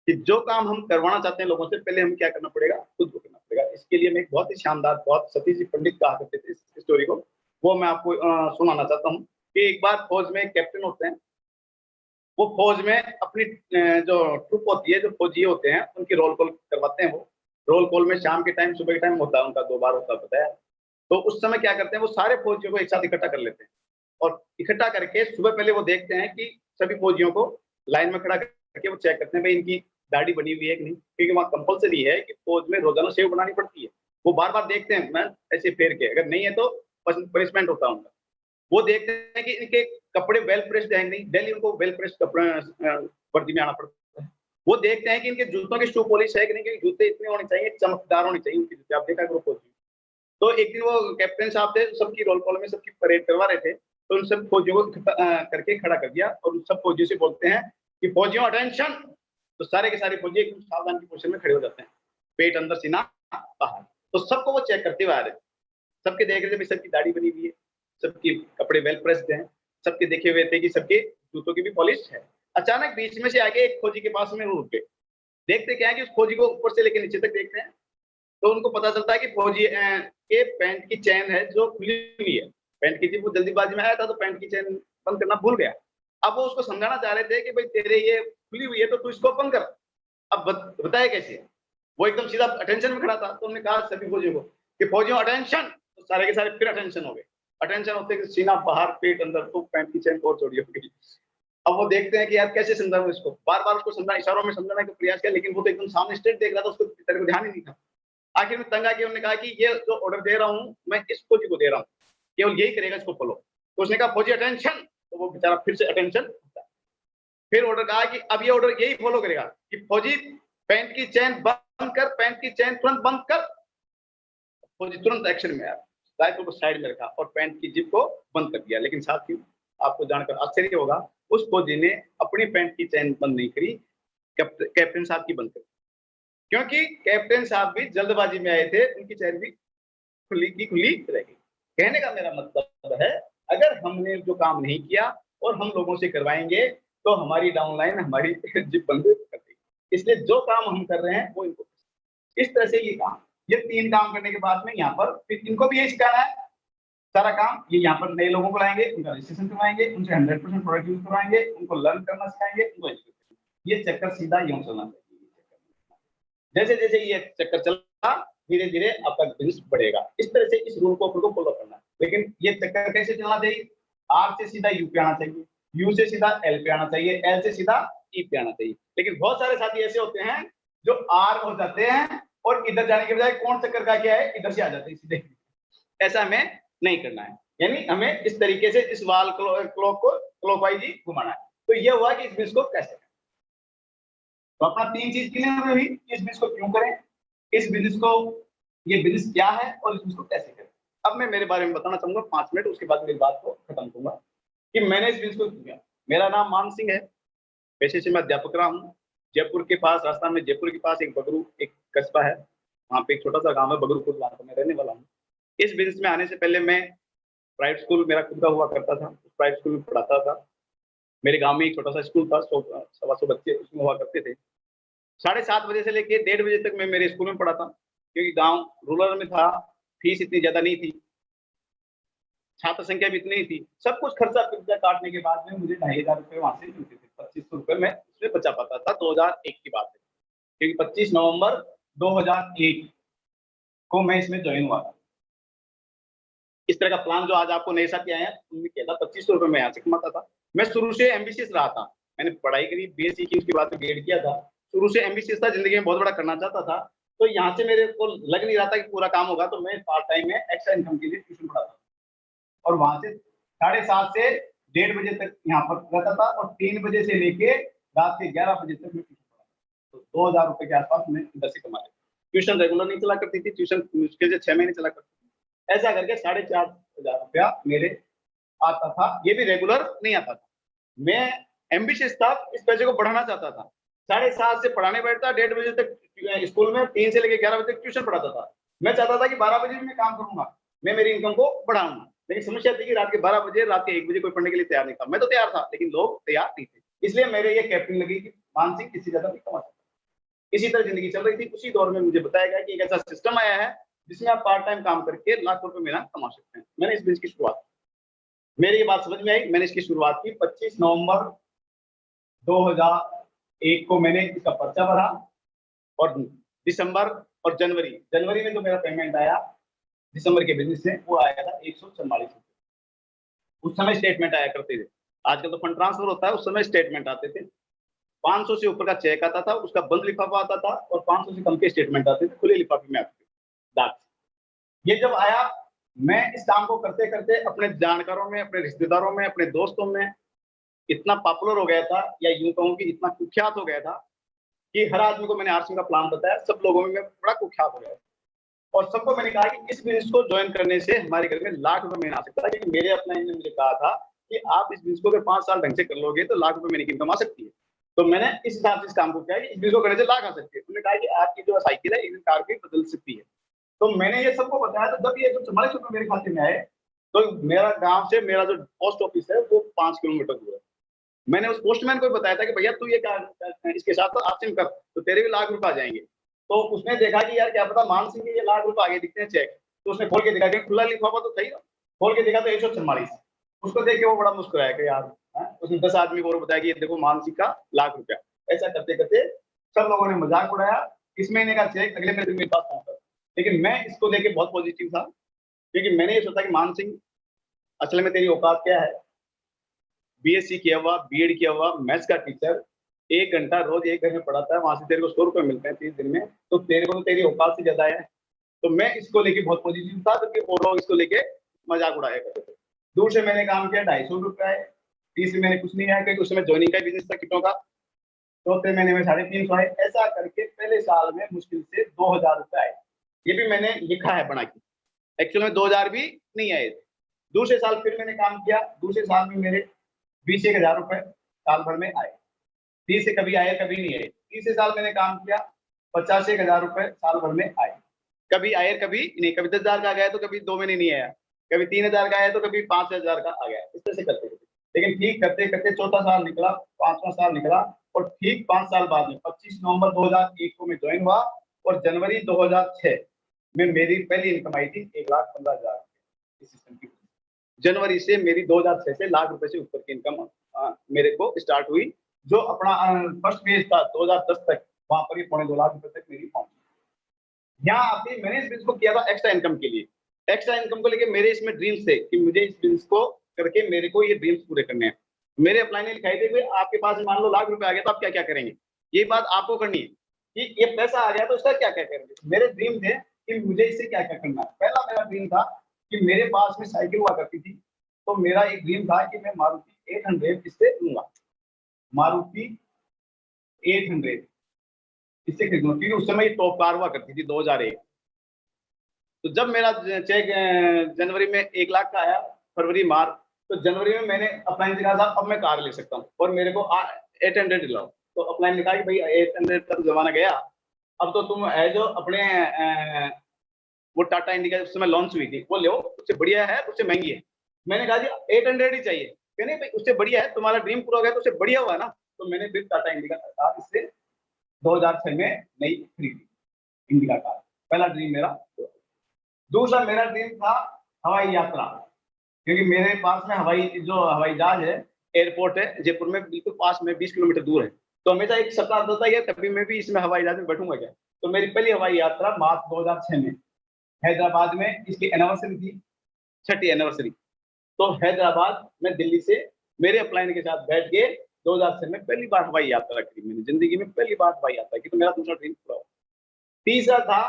कि जो काम हम करवाना चाहते हैं लोगों से, पहले हमें क्या करना पड़ेगा? खुद को करना पड़ेगा। इसके लिए मैं एक बहुत ही शानदार, बहुत सतीश जी पंडित कहा करते थे इस स्टोरी को, वो मैं आपको सुनाना चाहता हूँ। कि एक बार फौज में कैप्टन होते हैं, वो फौज में अपनी जो ट्रुप होती है, जो फौजी होते हैं उनकी रोल कॉल करवाते हैं। वो रोल कॉल में शाम के टाइम, सुबह के टाइम होता है, उनका 2 बार होता है बताया। तो उस समय क्या करते हैं? वो सारे फौजियों को एक साथ इकट्ठा कर लेते हैं और इकट्ठा करके सुबह पहले वो देखते हैं कि सभी फौजियों को लाइन में खड़ा करके वो चेक करते हैं भाई इनकी दाढ़ी बनी हुई है कि नहीं, क्योंकि वहाँ कंपलसरी है कि फौज में रोजाना शेव बनानी पड़ती है। वो बार बार देखते हैं, मैं ऐसे फेर के, अगर नहीं है तो पनिशमेंट होता है उनका। वो देखते हैं कि इनके कपड़े वेल प्रेस्ड हैं नहीं, डेली उनको वेल प्रेस्ड कपड़े वर्दी में आना पड़ता है। वो देखते हैं कि इनके जूतों की शू पॉलिश है कि नहीं, क्योंकि जूते इतने होने चाहिए, चमकदार होने चाहिए उनके जूते। आप देखा करो फौजी। तो एक दिन वो कैप्टन साहब थे, सबकी रोल कॉल में सबकी परेड करवा रहे थे, तो उन सब फौजियों को करके खड़ा कर दिया और उन सब फौजियों से बोलते हैं कि फौजियों अटेंशन। तो सारे के सारे फौजी एकदम सावधान की पोजीशन में खड़े हो जाते हैं, पेट अंदर सीना बाहर। तो सबको वो चेक करते हुए आ रहे, सबके देख रहे थे सबकी दाढ़ी बनी हुई है, सबके कपड़े वेल प्रेस्ड हैं, सबके देखे हुए थे कि सबके जूतों की भी पॉलिश है। अचानक बीच में से आके एक फौजी के पास में रुक गए। देखते क्या है कि उस फौजी को ऊपर से लेकर नीचे तक देखते हैं, तो उनको पता चलता है कि फौजी के पैंट की चेन है जो खुली हुई है। पैंट की, वो जल्दीबाजी में आया था तो पैंट की चेन बंद करना भूल गया। अब वो उसको समझाना चाह रहे थे कि भाई तेरे ये खुली हुई है तो तू इसको बंद कर। अब बताए कैसे? वो एकदम सीधा अटेंशन में खड़ा था। तो उन्होंने कहा सभी फौजियों को कि फौजियों अटेंशन। तो सारे के सारे फिर अटेंशन हो गए। अटेंशन होते कि सीना बाहर, पेट अंदर, तो पैंट की चेन और चोरी हो गई। अब वो देखते हैं कि यार कैसे समझाऊं इसको, बार बार उसको समझा, इशारों में समझाने का प्रयास किया, लेकिन वो तो एकदम सामने स्ट्रेट देख रहा था, उसको तेरे को ध्यान ही नहीं था। आखिर में तंग आके उन्होंने कहा कि ये जो ऑर्डर दे रहा हूँ मैं इस फौजी को दे रहा हूँ, केवल यही करेगा, इसको फॉलो। तो उसने कहा फौजी अटेंशन। तो वो बेचारा फिर से अटेंशन। फिर ऑर्डर कहा कि अब ये ऑर्डर यही फॉलो करेगा कि फौजी पैंट की चेन बंद कर, पैंट की चेन तुरंत बंद कर। फौजी तुरंत एक्शन में आया, राइफल को साइड में रखा और पैंट की जिप को बंद कर दिया। लेकिन साथियों, आपको जानकर आश्चर्य होगा, उस फौजी ने अपनी पैंट की चेन बंद नहीं करी, कैप्टन साहब की बंद करी, क्योंकि कैप्टन साहब भी जल्दबाजी में आए थे, उनकी चेन भी खुली की खुली रह गई। कहने का मेरा मतलब है, अगर हमने जो काम नहीं किया और हम लोगों से करवाएंगे तो हमारी डाउनलाइन हमारी जिप बंद कर देगी। इसलिए जो काम हम कर रहे हैं वो इनको, इस तरह से ये 3 काम करने के बाद में यहाँ पर फिर इनको भी यही सिखाना है सारा काम। ये यहाँ पर नए लोगों को लाएंगे, उनका रजिस्ट्रेशन करवाएंगे, उनसे 100% प्रोडक्ट यूज करवाएंगे, उनको लर्न करना सिखाएंगे, उनको ये चक्कर सीधा यूं चलना चाहिए। जैसे जैसे ये चक्कर चला, धीरे धीरे आपका बिजनेस बढ़ेगा। इस तरह से इस रूल को फॉलो करना है। लेकिन ये चक्कर कैसे चलना चाहिए? आर से सीधा यू पे आना चाहिए, यू से सीधा एल पे आना चाहिए, एल से सीधा ई पे आना चाहिए। लेकिन बहुत सारे साथी ऐसे होते हैं जो आर हो जाते हैं और इधर जाने के बजाय कौन चक्कर का क्या है, इधर से आ जाते हैं सीधे। ऐसा हमें नहीं करना है, यानी हमें इस तरीके से इस वाल क्लॉक को क्लॉकवाइज ही घुमाना है। तो ये हुआ कि इस बिजनेस को कैसे करें। तो अपना 3 चीज क्लियर हुई, इस बिजनेस को क्यों करें, इस बिजनेस को, ये बिजनेस क्या है और इस बिजनेस को कैसे करें। अब मैं मेरे बारे में बताना चाहूंगा 5 मिनट, उसके बाद मेरी बात को खत्म करूंगा कि मैंने इस बिजनेस को किया। मेरा नाम मान सिंह है, पेशे से मैं अध्यापक रहा हूँ। जयपुर के पास, राजस्थान में जयपुर के पास एक बगरू एक कस्बा है, वहाँ पे एक छोटा सा गांव है बगरूपुर, वहाँ पर मैं रहने वाला हूँ। इस बिजनेस में आने से पहले मैं प्राइवेट स्कूल मेरा खुद का हुआ करता था, प्राइवेट स्कूल में पढ़ाता था। मेरे गांव में एक छोटा सा स्कूल था, 100-125 बच्चे उसमें हुआ करते थे। 7:30 बजे से लेके 1:30 बजे तक मैं मेरे स्कूल में पढ़ा था, क्योंकि गांव रूरल में था, फीस इतनी ज्यादा नहीं थी, छात्र संख्या भी इतनी ही थी। सब कुछ खर्चा पिर्चा काटने के बाद में मुझे 2,500 रुपये वहां से मिलते थे। 2500 रुपये मैं उसमें बचा पाता था। 2001 की बात है, क्योंकि 25 नवंबर 2001 को मैं इसमें ज्वाइन हुआ था। इस तरह का प्लान जो आज आपको नए साथी आए हैं उनमें किया था। 2500 रुपये मैं यहाँ से कमाता था। मैं शुरू से एम्बिशियस रहा था, मैंने पढ़ाई करी, बीएससी की, उसके बाद बीएड किया था। शुरू से एम्बिशियस था, जिंदगी में बहुत बड़ा करना चाहता था। तो यहाँ से मेरे को लग नहीं रहा था कि पूरा काम होगा, तो मैं पार्ट टाइम में एक्स्ट्रा इनकम के लिए ट्यूशन पढ़ाता और वहां से 7:30 से 1:30 बजे तक यहाँ पर रहता था और 3 बजे से लेके रात के 11 बजे तक मैं ट्यूशन पढ़ाता। तो 2000 रुपये के आसपास मैं इधर से कमा लेता। ट्यूशन रेगुलर नहीं चला करती थी, ट्यूशन मुश्किल से 6 महीने चला करती थी। ऐसा करके 4,500 रुपया मेरे आता था। ये भी रेगुलर नहीं आता था। मैं एम्बिशियस था, इस पैसे को बढ़ाना चाहता था। 7:30 से पढ़ाने बैठता, 1:30 बजे तक स्कूल में, 3 से लेकर 11 बजे तक ट्यूशन पढ़ाता था। मैं चाहता था कि 12 बजे भी मैं काम करूंगा, मैं मेरी इनकम को बढ़ाऊंगा। लेकिन समस्या थी कि रात के 12 बजे, रात के 1 बजे कोई पढ़ने के लिए तैयार नहीं था। मैं तो तैयार था, लेकिन लोग तैयार नहीं थे। इसलिए मेरे ये कैप्टन लगी कि मानसिक किसी ज्यादा नहीं कमा सकता। इसी तरह जिंदगी चल रही थी। उसी दौर में मुझे बताया गया कि एक ऐसा सिस्टम आया है जिसमें आप पार्ट टाइम काम करके लाख रुपए महीना कमा सकते हैं। मैंने इस बिजनेस की शुरुआत, मेरी ये बात समझ में आई, मैंने इसकी शुरुआत की। 25 नवंबर 2001 को मैंने इसका पर्चा भरा और दिसंबर और जनवरी में जो मेरा पेमेंट आया दिसंबर के बिजनेस से, वो आया था 144 रुपये। उस समय स्टेटमेंट आया करते थे, आजकल तो फंड ट्रांसफर होता है, उस समय स्टेटमेंट आते थे। 500 से ऊपर का चेक आता था, उसका बंद लिफाफा आता था, और 500 से कम के स्टेटमेंट आते थे, खुले लिफाफे में आते थे डाक से। ये जब आया, मैं इस काम को करते करते अपने जानकारों में, अपने रिश्तेदारों में, अपने दोस्तों में इतना पॉपुलर हो गया था, या यूं कहूं कि इतना कुख्यात हो गया था कि हर आदमी को मैंने आरसिंह का प्लान बताया, सब लोगों में मैं बड़ा कुख्यात हो गया। और सबको मैंने कहा कि इस बिजनेस को ज्वाइन करने से हमारे घर में लाख रुपए महीना आ सकता है। क्योंकि मेरे अपना ने मुझे कहा था कि आप इस बिजनेस को अगर 5 साल ढंग से कर लोगे तो लाख रुपए महीने की इनकम आ सकती है। तो मैंने इस हिसाब से इस काम को किया कि इस बिजनेस को करने से लाख आ सकती है। उन्होंने कहा कि आपकी जो साइकिल है एक दिन कार की बदल सकती है। तो मैंने ये सबको बताया। तो जब ये 144 रुपए मेरे खाते में आए, तो मेरा गाँव से मेरा जो पोस्ट ऑफिस है वो 5 किलोमीटर दूर है। मैंने उस पोस्टमैन को बताया था कि भैया तू ये इसके साथ तो आरसिंह कर, तो तेरे भी लाख रुपए आ जाएंगे। तो उसने देखा कि यार क्या पता मान सिंह के ये लाख रुपए आगे दिखते हैं चेक। तो उसने खोल के देखा कि खुला लिफाफा तो सही था, खोल के देखा तो 144। उसको देख के वो बड़ा मुस्कुराया कि यार, उसने 10 आदमी को बताया कि ये देखो मान सिंह का लाख रुपया। ऐसा करते करते सब लोगों ने मजाक उड़ाया। इस महीने का चेक अगले महीने मेरे पास पहुंचा। लेकिन मैं इसको लेके बहुत पॉजिटिव था, क्योंकि मैंने ये सोचा कि मान सिंह असल में तेरी औकात क्या है, बीएससी किया हुआ, बीएड किया हुआ, मैथ्स का टीचर, 1 घंटा रोज एक घर में पढ़ाता है, वहां से तेरे को 100 रुपए मिलते हैं 30 दिन में, तो तेरे को तो तेरी औकात से ज्यादा है। तो मैं इसको लेके बहुत पॉजिटिव था, क्योंकि और लोग इसको लेके मजाक उड़ाया करते थे। दूर से मैंने काम किया, 250 रुपए आए। तीसरे महीने कुछ नहीं आया, क्योंकि उस समय ज्वाइनिंग का बिजनेस था किटों का। चौथे महीने में 350 आए। ऐसा करके पहले साल में मुश्किल से 2000 रुपए आए। ये भी मैंने लिखा है बना के। एक्चुअल में 2000 भी नहीं आए थे। दूसरे साल फिर मैंने काम किया, दूसरे साल में मेरे 20-1000 रुपए साल भर में आए। 30 से कभी आए कभी नहीं आए। तीसरे साल मैंने काम किया, 50-1000 रुपए साल भर में आए। कभी आए कभी नहीं, कभी 10,000 का गया तो कभी 2 महीने नहीं आया, कभी 3000 का आया तो कभी 5000 का आ गया। इस तरह से करते करते, लेकिन ठीक करते करते चौथा साल निकला, 5वां साल निकला, और ठीक 5 साल बाद में 25 नवंबर 2001 को मैं ज्वाइन हुआ, और जनवरी 2006 में मेरी पहली इनकम आई थी 1,15,000 इस सिस्टम की। जनवरी से मेरी 2006 से लाख रुपए से ऊपर की इनकम मेरे को स्टार्ट हुई। जो अपना फर्स्ट बेस था 2010 तक, वहां पर ही 2.25 लाख रुपए तक मेरी पहुंची। यहाँ आके मैंने इस बिजनेस को किया था एक्स्ट्रा इनकम के लिए। एक्स्ट्रा इनकम को लेके मेरे इसमें ड्रीम्स थे कि मुझे इस बिजनेस को करके मेरे को ये ड्रीम्स पूरे करने हैं। मेरे अपलाइन ने लिखाई थे, आपके पास मान लो लाख रुपए आ गया तो आप क्या क्या करेंगे। ये बात आपको करनी है कि ये पैसा आ गया तो इसका क्या क्या करेंगे। मेरे ड्रीम थे कि मुझे इससे क्या क्या करना है। पहला मेरा ड्रीम था कि मेरे पास में साइकिल हुआ करती थी, तो मेरा एक ड्रीम था कि मैं मारुति 800 इससे लूंगा। मारुति 800 इससे खरीदूंगा, क्योंकि उस समय ये टॉप कार हुआ करती थी 2001। तो जब मेरा चेक जनवरी में 1 लाख का आया, फरवरी मार्च, तो जनवरी में मैंने अपलाइन दिखा था अब मैं कार ले सकता हूँ, और मेरे को 800 दिलाओ। तो अपलाइन ने कहा कि भाई 800 का तो जमाना गया, अब तो तुम है जो अपने वो टाटा इंडिका उस समय लॉन्च हुई थी वो ले, उससे बढ़िया है, उससे महंगी है। मैंने कहा जी 800 ही चाहिए। कहने भाई उससे बढ़िया है, तुम्हारा ड्रीम पूरा हो गया तो उससे बढ़िया हुआ ना। तो मैंने फिर टाटा इंडिका कार इससे 2006 में नई खरीदी, इंडिका कार। पहला ड्रीम मेरा। दूसरा मेरा ड्रीम था हवाई यात्रा, क्योंकि मेरे पास में हवाई जहाज है, एयरपोर्ट है जयपुर में बिल्कुल पास में, 20 किलोमीटर दूर है। तो हमेशा एक सपना होता है कभी मैं भी इसमें हवाई जहाज में बैठूंगा क्या। तो मेरी पहली हवाई यात्रा मार्च 2006 में हैदराबाद में, इसकी एनिवर्सरी थी, 6ठी एनिवर्सरी। तो हैदराबाद में दिल्ली से मेरे अपलाइन के साथ बैठ के 2006 में पहली बार हवाई यात्रा की मैंने, जिंदगी में पहली बार हवाई यात्रा की। तो मेरा दूसरा ड्रीम पूरा हुआ। तीसरा था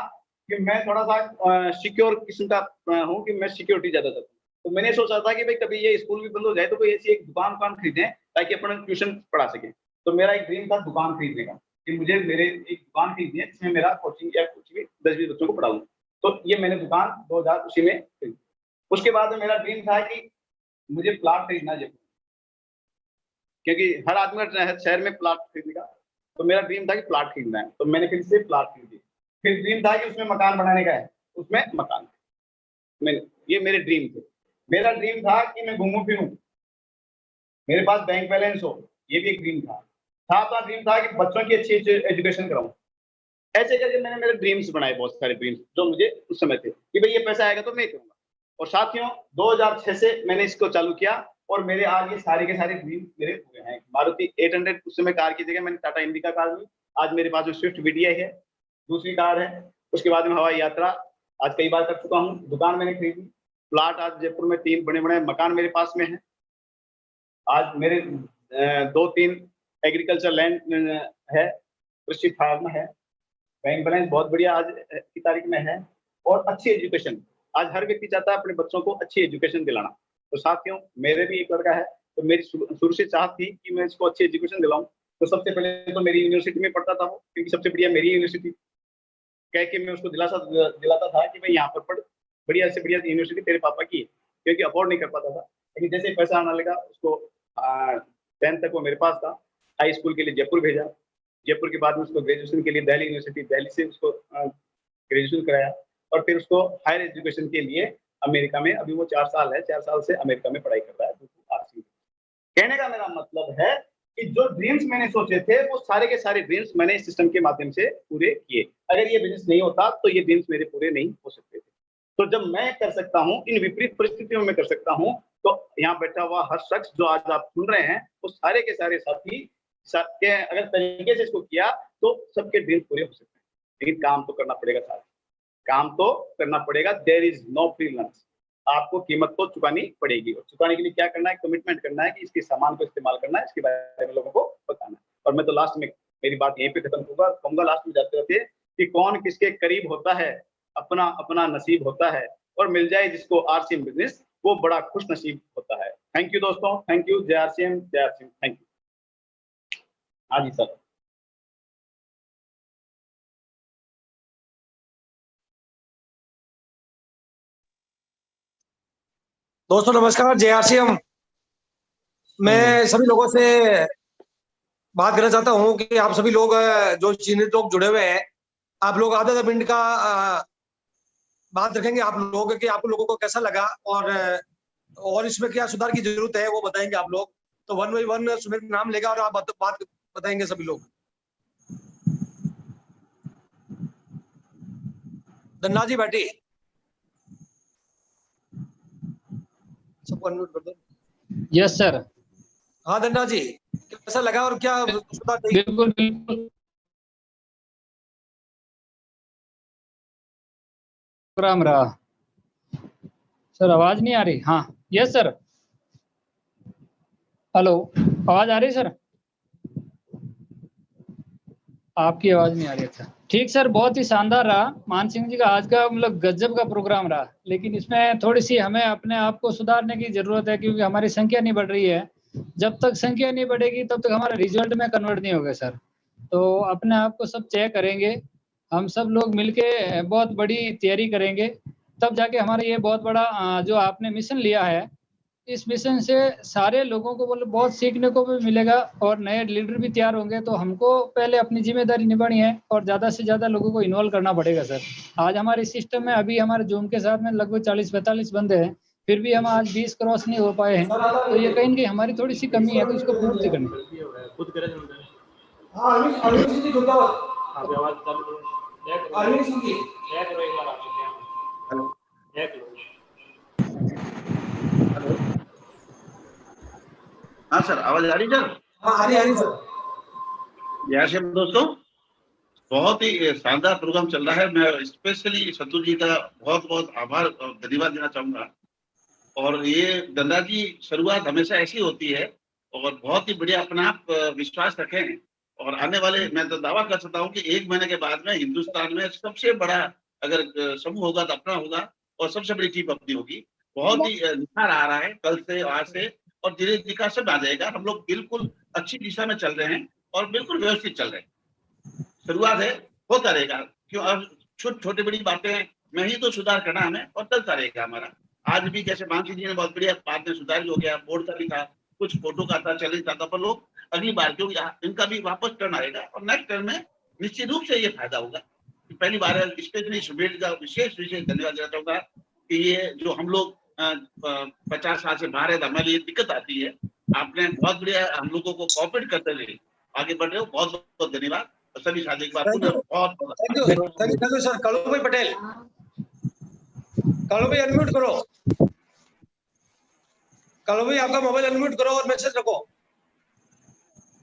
कि मैं थोड़ा सा सिक्योर किस्म का हूँ कि मैं सिक्योरिटी ज्यादा चाहता हूँ। तो मैंने सोचा था कि भाई कभी ये स्कूल भी बंद हो जाए तो कोई ऐसी एक दुकान खरीदें ताकि अपना ट्यूशन पढ़ा सके। तो मेरा एक ड्रीम था दुकान खरीदने का, कि मुझे मेरे एक दुकान खरीदनी है जिसमें मेरा कोचिंग या कुछ भी 10-20 बच्चों को पढ़ाऊँ। तो ये मैंने दुकान 2000 उसी में खरीदी। उसके बाद में मेरा ड्रीम था कि मुझे प्लाट खरीदना जयपुर, क्योंकि हर आदमी का शहर में प्लाट खरीदने का। तो मेरा ड्रीम था कि प्लाट खरीदना है, तो मैंने फिर से प्लाट खरीदी। फिर ड्रीम था कि उसमें मकान बनाने का है, उसमें मकान। ये मेरे ड्रीम थे। मेरा ड्रीम था कि मैं घूमूं फिरूं, मेरे पास बैंक बैलेंस हो, ये भी एक ड्रीम था। सातवां ड्रीम था कि बच्चों की अच्छी एजुकेशन कराऊं। ऐसे करके मैंने मेरे ड्रीम्स बनाए, बहुत सारे ड्रीम्स जो मुझे उस समय थे कि भाई ये पैसा आएगा तो मैं करूंगा। और साथियों 2006 से मैंने इसको चालू किया, और मेरे आज ये सारे के सारे ड्रीम मेरे हुए हैं। मारुति 800 उस समय कार की जगह मैंने टाटा इंडिका कार ली। आज मेरे पास जो स्विफ्ट VDI है, दूसरी कार है। उसके बाद में हवाई यात्रा आज कई बार कर चुका हूँ। दुकान मैंने खरीदी, प्लाट आज जयपुर में 3 बड़े-बड़े मकान मेरे पास में है। आज मेरे 2-3 एग्रीकल्चर लैंड है, कृषि फार्म है, बैंक बैलेंस बहुत बढ़िया आज की तारीख में है, और अच्छी एजुकेशन। आज हर व्यक्ति चाहता है अपने बच्चों को अच्छी एजुकेशन दिलाना। तो साथियों मेरे भी एक लड़का है, तो मेरी शुरू से चाहत थी कि मैं इसको अच्छी एजुकेशन दिलाऊं। तो सबसे पहले तो मेरी यूनिवर्सिटी में पढ़ता था वो, क्योंकि सबसे बढ़िया मेरी यूनिवर्सिटी कह के मैं उसको दिलाता था कि भाई यहाँ पर पढ़, बढ़िया से बढ़िया यूनिवर्सिटी तेरे पापा की है, क्योंकि अफोर्ड नहीं कर पाता था। लेकिन जैसे पैसा आने लगा उसको 10th तक वो मेरे पास था। हाई स्कूल के लिए जयपुर भेजा, जयपुर के बाद में उसको ग्रेजुएशन के लिए दिल्ली यूनिवर्सिटी, दिल्ली से उसको ग्रेजुएशन कराया, और फिर उसको हायर एजुकेशन के लिए अमेरिका में, अभी वो 4 साल है, 4 साल से अमेरिका में पढ़ाई कर रहा है। कहने का मेरा मतलब है कि जो ड्रीम्स मैंने सोचे थे वो सारे के सारे ड्रीम्स मैंने इस सिस्टम के माध्यम से पूरे किए। अगर ये बिजनेस नहीं होता तो ये ड्रीम्स मेरे पूरे नहीं हो सकते थे। तो जब मैं कर सकता हूँ, इन विपरीत परिस्थितियों में कर सकता हूँ, तो यहाँ बैठा हुआ हर शख्स जो आज आप सुन रहे हैं वो सारे के सारे साथी के अगर तरीके से इसको किया तो सबके ड्रीम्स पूरे हो सकते हैं। लेकिन काम तो करना पड़ेगा साथ, काम तो करना पड़ेगा। There is no free lunch. आपको कीमत तो चुकानी पड़ेगी, और चुकाने के लिए क्या करना है, कमिटमेंट करना है कि इसके सामान को इस्तेमाल करना है, इसके बारे में लोगों को बताना है। और मैं तो लास्ट में मेरी बात यहीं पे खत्म कहूंगा लास्ट में जाते रहते कि कौन किसके करीब होता है, अपना अपना नसीब होता है, और मिल जाए जिसको RCM बिजनेस वो बड़ा खुश नसीब होता है। थैंक यू दोस्तों, थैंक यू। जय RCM, जय RCM, थैंक यू। हाँ जी सर। दोस्तों नमस्कार, JRCM। मैं सभी लोगों से बात करना चाहता हूं कि आप सभी लोग जो चीनित लोग जुड़े हुए हैं, आप लोग आधा मिनट का बात रखेंगे आप लोग कि आप लोगों को कैसा लगा और इसमें क्या सुधार की जरूरत है वो बताएंगे आप लोग। तो 1 by 1 सुमित नाम लेगा और आप बात बताएंगे सभी लोग। धन्ना जी बैठी, सबको अनम्यूट कर दो। Yes sir. हाँ धन्ना जी, कैसा लगा और क्या सुधार चाहिए? बिल्कुल बिल्कुल प्रोग्राम रहा। सर आवाज नहीं आ रही? हाँ यस सर। हेलो, आवाज आ रही है सर? आपकी आवाज नहीं आ रही। अच्छा ठीक सर, बहुत ही शानदार रहा। मान सिंह जी का आज का मतलब गजब का प्रोग्राम रहा, लेकिन इसमें थोड़ी सी हमें अपने आप को सुधारने की जरूरत है, क्योंकि हमारी संख्या नहीं बढ़ रही है। जब तक संख्या नहीं बढ़ेगी तब तक हमारा रिजल्ट में कन्वर्ट नहीं होगा सर। तो अपने आप को सब चेक करेंगे, हम सब लोग मिलके बहुत बड़ी तैयारी करेंगे, तब जाके हमारा ये बहुत बड़ा जो आपने मिशन लिया है, इस मिशन से सारे लोगों को मतलब बहुत सीखने को भी मिलेगा और नए लीडर भी तैयार होंगे। तो हमको पहले अपनी जिम्मेदारी निभानी है और ज़्यादा से ज़्यादा लोगों को इन्वॉल्व करना पड़ेगा सर। आज हमारे सिस्टम में अभी हमारे जूम के साथ में लगभग 40-45 बंदे हैं, फिर भी हम आज 20 क्रॉस नहीं हो पाए हैं। तो ये कहीं ना कहीं हमारी थोड़ी सी कमी है, तो इसको पूर्ति करनी। हाँ सर, आवाज आ रही सर? हाँ आ रही सर। जैसे दोस्तों, बहुत ही शानदार प्रोग्राम चल रहा है। मैं स्पेशली सत्तू जी का बहुत बहुत आभार और धन्यवाद देना चाहूंगा। और ये गंगा जी, शुरुआत हमेशा ऐसी होती है और बहुत ही बढ़िया। अपना आप विश्वास रखें और आने वाले, मैं तो दावा कर सकता हूँ कि 1 महीने के बाद में हिंदुस्तान में सबसे बड़ा अगर समूह होगा तो अपना होगा और सबसे बड़ी टीम अपनी होगी। बहुत ही निखार आ रहा है कल से, आज से, और धीरे धीरे सब आ जाएगा। हम लोग बिल्कुल अच्छी दिशा में चल रहे हैं और बिल्कुल व्यवस्थित चल रहे हैं। शुरुआत है, होता रहेगा। क्यों अब छोटी बड़ी बातें में ही तो सुधार करना हमें, और चलता रहेगा हमारा। आज भी जैसे मानसी जी ने बहुत बढ़िया बात में सुधार हो गया, बोर्ड का भी था, कुछ फोटो का था, चल था, पर लोग अगली बार क्यों इनका भी वापस टर्न आएगा और नेक्स्ट टर्न में निश्चित रूप से ये फायदा होगा। पहली बार है, स्पेशली सुबेर का विशेष धन्यवाद देना चाहूंगा कि ये जो हम लोग 50 साल से बाहर है, तो हमारे लिए दिक्कत आती है। आपने बहुत बढ़िया हम लोगों को कॉपरेट करते हुए आगे बढ़ रहे हो, बहुत बहुत धन्यवाद। सभी साथी एक बार बहुत थैंक यू सर। कालू भाई पटेल, कालू भाई अनम्यूट करो। कालू भाई आपका मोबाइल अनम्यूट करो और मैसेज रखो।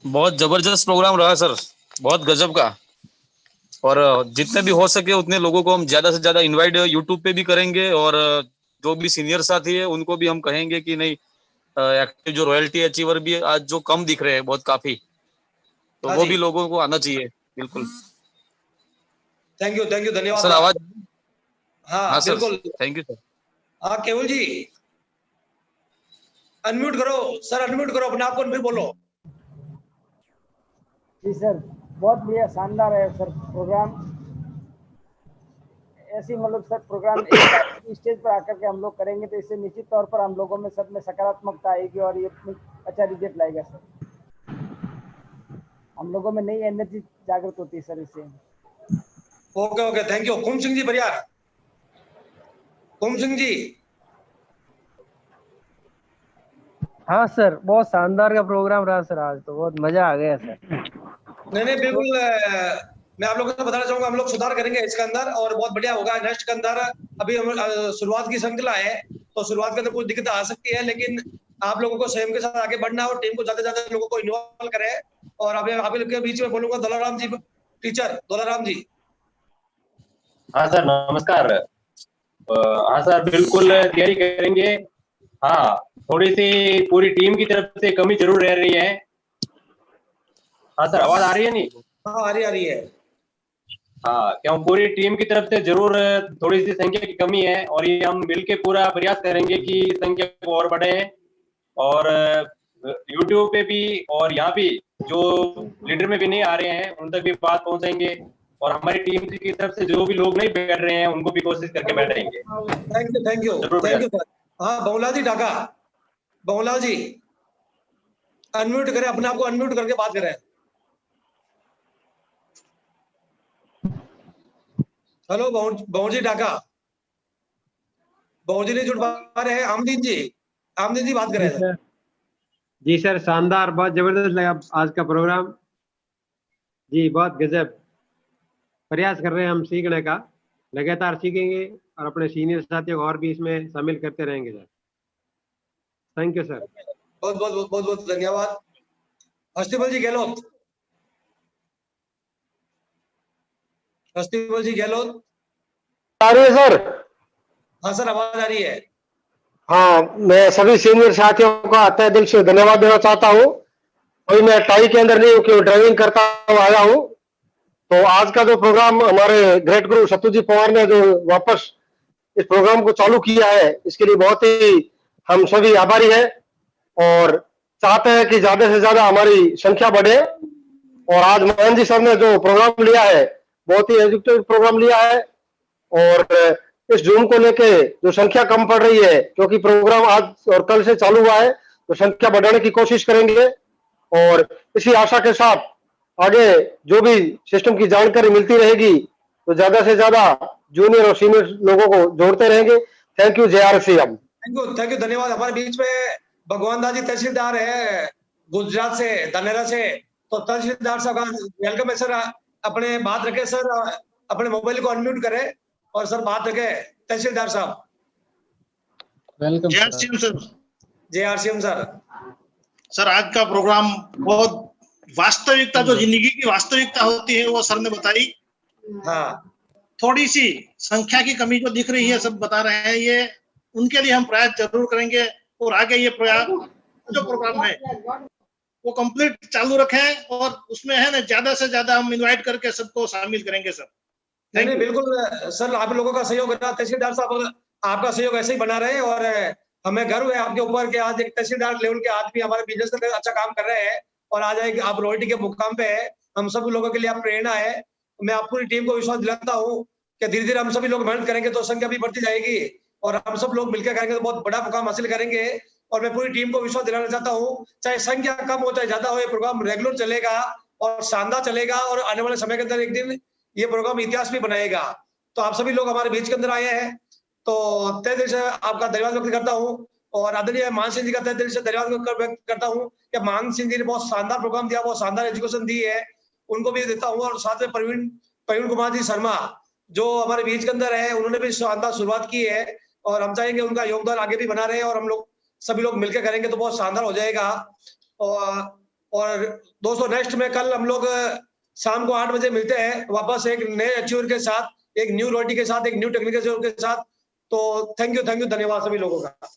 बहुत जबरदस्त प्रोग्राम रहा सर, बहुत गजब का। और जितने भी हो सके उतने लोगों को हम ज्यादा से ज्यादा इनवाइट यूट्यूब पे भी करेंगे, और जो भी सीनियर साथी है उनको भी हम कहेंगे कि नहीं, एक्टिव जो रॉयल्टी अचीवर भी आज जो कम दिख रहे हैं बहुत काफी, तो वो भी लोगों को आना चाहिए। बिल्कुल, थैंक यू धन्यवाद सर। आवाज? हाँ बिल्कुल, थैंक यू सर। हाँ केवल जी अनम्यूट करो सर, अनम्यूट करो अपने आप को, फिर बोलो। जी सर, बहुत बढ़िया, शानदार है सर प्रोग्राम। ऐसी मतलब सर प्रोग्राम एक स्टेज पर आकर के हम लोग करेंगे तो इससे निश्चित तौर पर हम लोगों में सब में सकारात्मकता आएगी और ये अच्छा रिजल्ट लाएगा सर। हम लोगों में नई एनर्जी जागृत होती है सर इससे। Okay thank you. कुम सिंह जी बरियार, कुम सिंह जी। हाँ सर, बहुत शानदार का प्रोग्राम रहा सर, आज तो बहुत मजा आ गया सर। नहीं बिल्कुल, मैं आप लोगों को बताना चाहूंगा, हम लोग सुधार करेंगे इसके अंदर और बहुत बढ़िया होगा। नेक्स्ट के अंदर अभी हम शुरुआत की श्रृंखला है, तो शुरुआत के अंदर कुछ दिक्कत आ सकती है, लेकिन आप लोगों को स्वयं के साथ आगे बढ़ना और टीम को ज्यादा से ज्यादा लोगों को इन्वॉल्व करें। और अभी आप लोग के बीच में बोलूंगा दौलाराम जी, टीचर दौलाराम जी। हाँ सर नमस्कार। हाँ सर, बिल्कुल तैयारी करेंगे। हाँ, थोड़ी सी पूरी टीम की तरफ से कमी जरूर रह रही है। हाँ सर, आवाज आ रही है? नहीं, हाँ आ रही है। हाँ, क्यों पूरी टीम की तरफ से जरूर थोड़ी सी संख्या की कमी है, और ये हम मिलके पूरा प्रयास करेंगे कि संख्या को और बढ़े। और यूट्यूब पे भी और यहाँ भी जो लीडर में भी नहीं आ रहे हैं उन तक भी बात पहुंचाएंगे, और हमारी टीम की तरफ से जो भी लोग नहीं बैठ रहे हैं उनको भी कोशिश करके बैठाएंगे। Thank you sir. हाँ बहुलाल जी ढाका, बहुलाल जी अनम्यूट करें, अपने आप को अनम्यूट करके बात करें। हेलो बहु जी ढाका, बहु जी नहीं जुड़ पा रहे हैं। आमदीन जी बात करें सर। जी सर, शानदार, बहुत जबरदस्त लगा आज का प्रोग्राम जी, बहुत गजब। प्रयास कर रहे हैं हम सीखने का, लगातार सीखेंगे और अपने सीनियर साथियों को और भी इसमें शामिल करते रहेंगे सर। Thank you sir. बहुत बहुत बहुत बहुत बहुत धन्यवाद। हस्तिबल जी गहलोत, हस्तिबल जी गहलोत आ रही है सर? हाँ सर आवाज आ रही है। हाँ, मैं सभी सीनियर साथियों का तहे दिल से धन्यवाद देना चाहता हूँ। अभी मैं टाई के अंदर नहीं हूँ क्योंकि ड्राइविंग करता हुआ आया हूँ। तो आज का जो प्रोग्राम हमारे ग्रेट गुरु सतुजी पवार ने जो वापस इस प्रोग्राम को चालू किया है, इसके लिए बहुत ही हम सभी आभारी हैं और चाहते हैं कि ज्यादा से ज्यादा हमारी संख्या बढ़े। और आज मोहन जी सर ने जो प्रोग्राम लिया है, बहुत ही एजुकेटिव प्रोग्राम लिया है और इस जूम को लेके जो संख्या कम पड़ रही है, क्योंकि प्रोग्राम आज और कल से चालू हुआ है, तो संख्या बढ़ाने की कोशिश करेंगे। और इसी आशा के साथ आगे जो भी सिस्टम की जानकारी मिलती रहेगी तो ज्यादा से ज्यादा जूनियर और सीनियर लोगों को जोड़ते रहेंगे। थैंक यू, जय RCM। थैंक यू धन्यवाद। हमारे बीच में भगवान दास जी तहसीलदार है गुजरात से, धानेरा से, तो तहसीलदार साहब का वेलकम है सर। अपने बात रखे सर, अपने मोबाइल को अनम्यूट करें और सर बात रखे तहसीलदार साहब। वेलकम जय RCM सर। सर आज का प्रोग्राम बहुत वास्तविकता, जो जिंदगी की वास्तविकता होती है वो सर ने बताई। हाँ, थोड़ी सी संख्या की कमी जो दिख रही है सब बता रहे हैं, ये उनके लिए हम प्रयास जरूर करेंगे और आगे ये प्रयास जो प्रोग्राम है वो कंप्लीट चालू रखें और उसमें है ना ज्यादा से ज्यादा हम इनवाइट करके सबको शामिल करेंगे सर। नहीं बिल्कुल सर, आप लोगों का सहयोग रहा। तहसीलदार साहब आपका सहयोग ऐसे ही बना रहे और हमें गर्व है आपके ऊपर कि आज एक तहसीलदार लेवल के आदमी हमारे बिजनेस में अच्छा काम कर रहे हैं और आज एक आप रॉयल्टी के मुकाम पे है। हम सब लोगों के लिए आप प्रेरणा है। मैं आप पूरी टीम को विश्वास दिलाता हूँ कि धीरे धीरे हम सभी लोग मेहनत करेंगे तो संख्या भी बढ़ती जाएगी और हम सब लोग मिलकर करेंगे तो बहुत बड़ा मुकाम हासिल करेंगे। और मैं पूरी टीम को विश्वास दिलाना चाहता हूँ, चाहे संख्या कम हो चाहे ज्यादा हो, ये प्रोग्राम रेगुलर चलेगा और शानदार चलेगा और आने वाले समय के अंदर एक दिन ये प्रोग्राम इतिहास भी बनाएगा। तो आप सभी लोग हमारे बीच के अंदर आए हैं तो तहे दिल से आपका धन्यवाद व्यक्त करता हूँ और आदरणीय मान सिंह जी का तहे दिल से धन्यवाद व्यक्त करता हूँ कि मान सिंह जी ने बहुत शानदार प्रोग्राम दिया, बहुत शानदार एजुकेशन दी है, उनको भी देता हूँ। और साथ में प्रवीण कुमार जी शर्मा जो हमारे बीच के अंदर है, उन्होंने भी शानदार शुरुआत की है और हम चाहेंगे उनका योगदान आगे भी बना रहे और हम लोग सभी लोग मिलकर करेंगे तो बहुत शानदार हो जाएगा। और दोस्तों नेक्स्ट में कल हम लोग शाम को 8 बजे मिलते हैं वापस एक नए अचीवर के साथ, एक न्यू रॉयल्टी के साथ, एक न्यू टेक्निकल के साथ। तो थैंक यू धन्यवाद सभी लोगों का।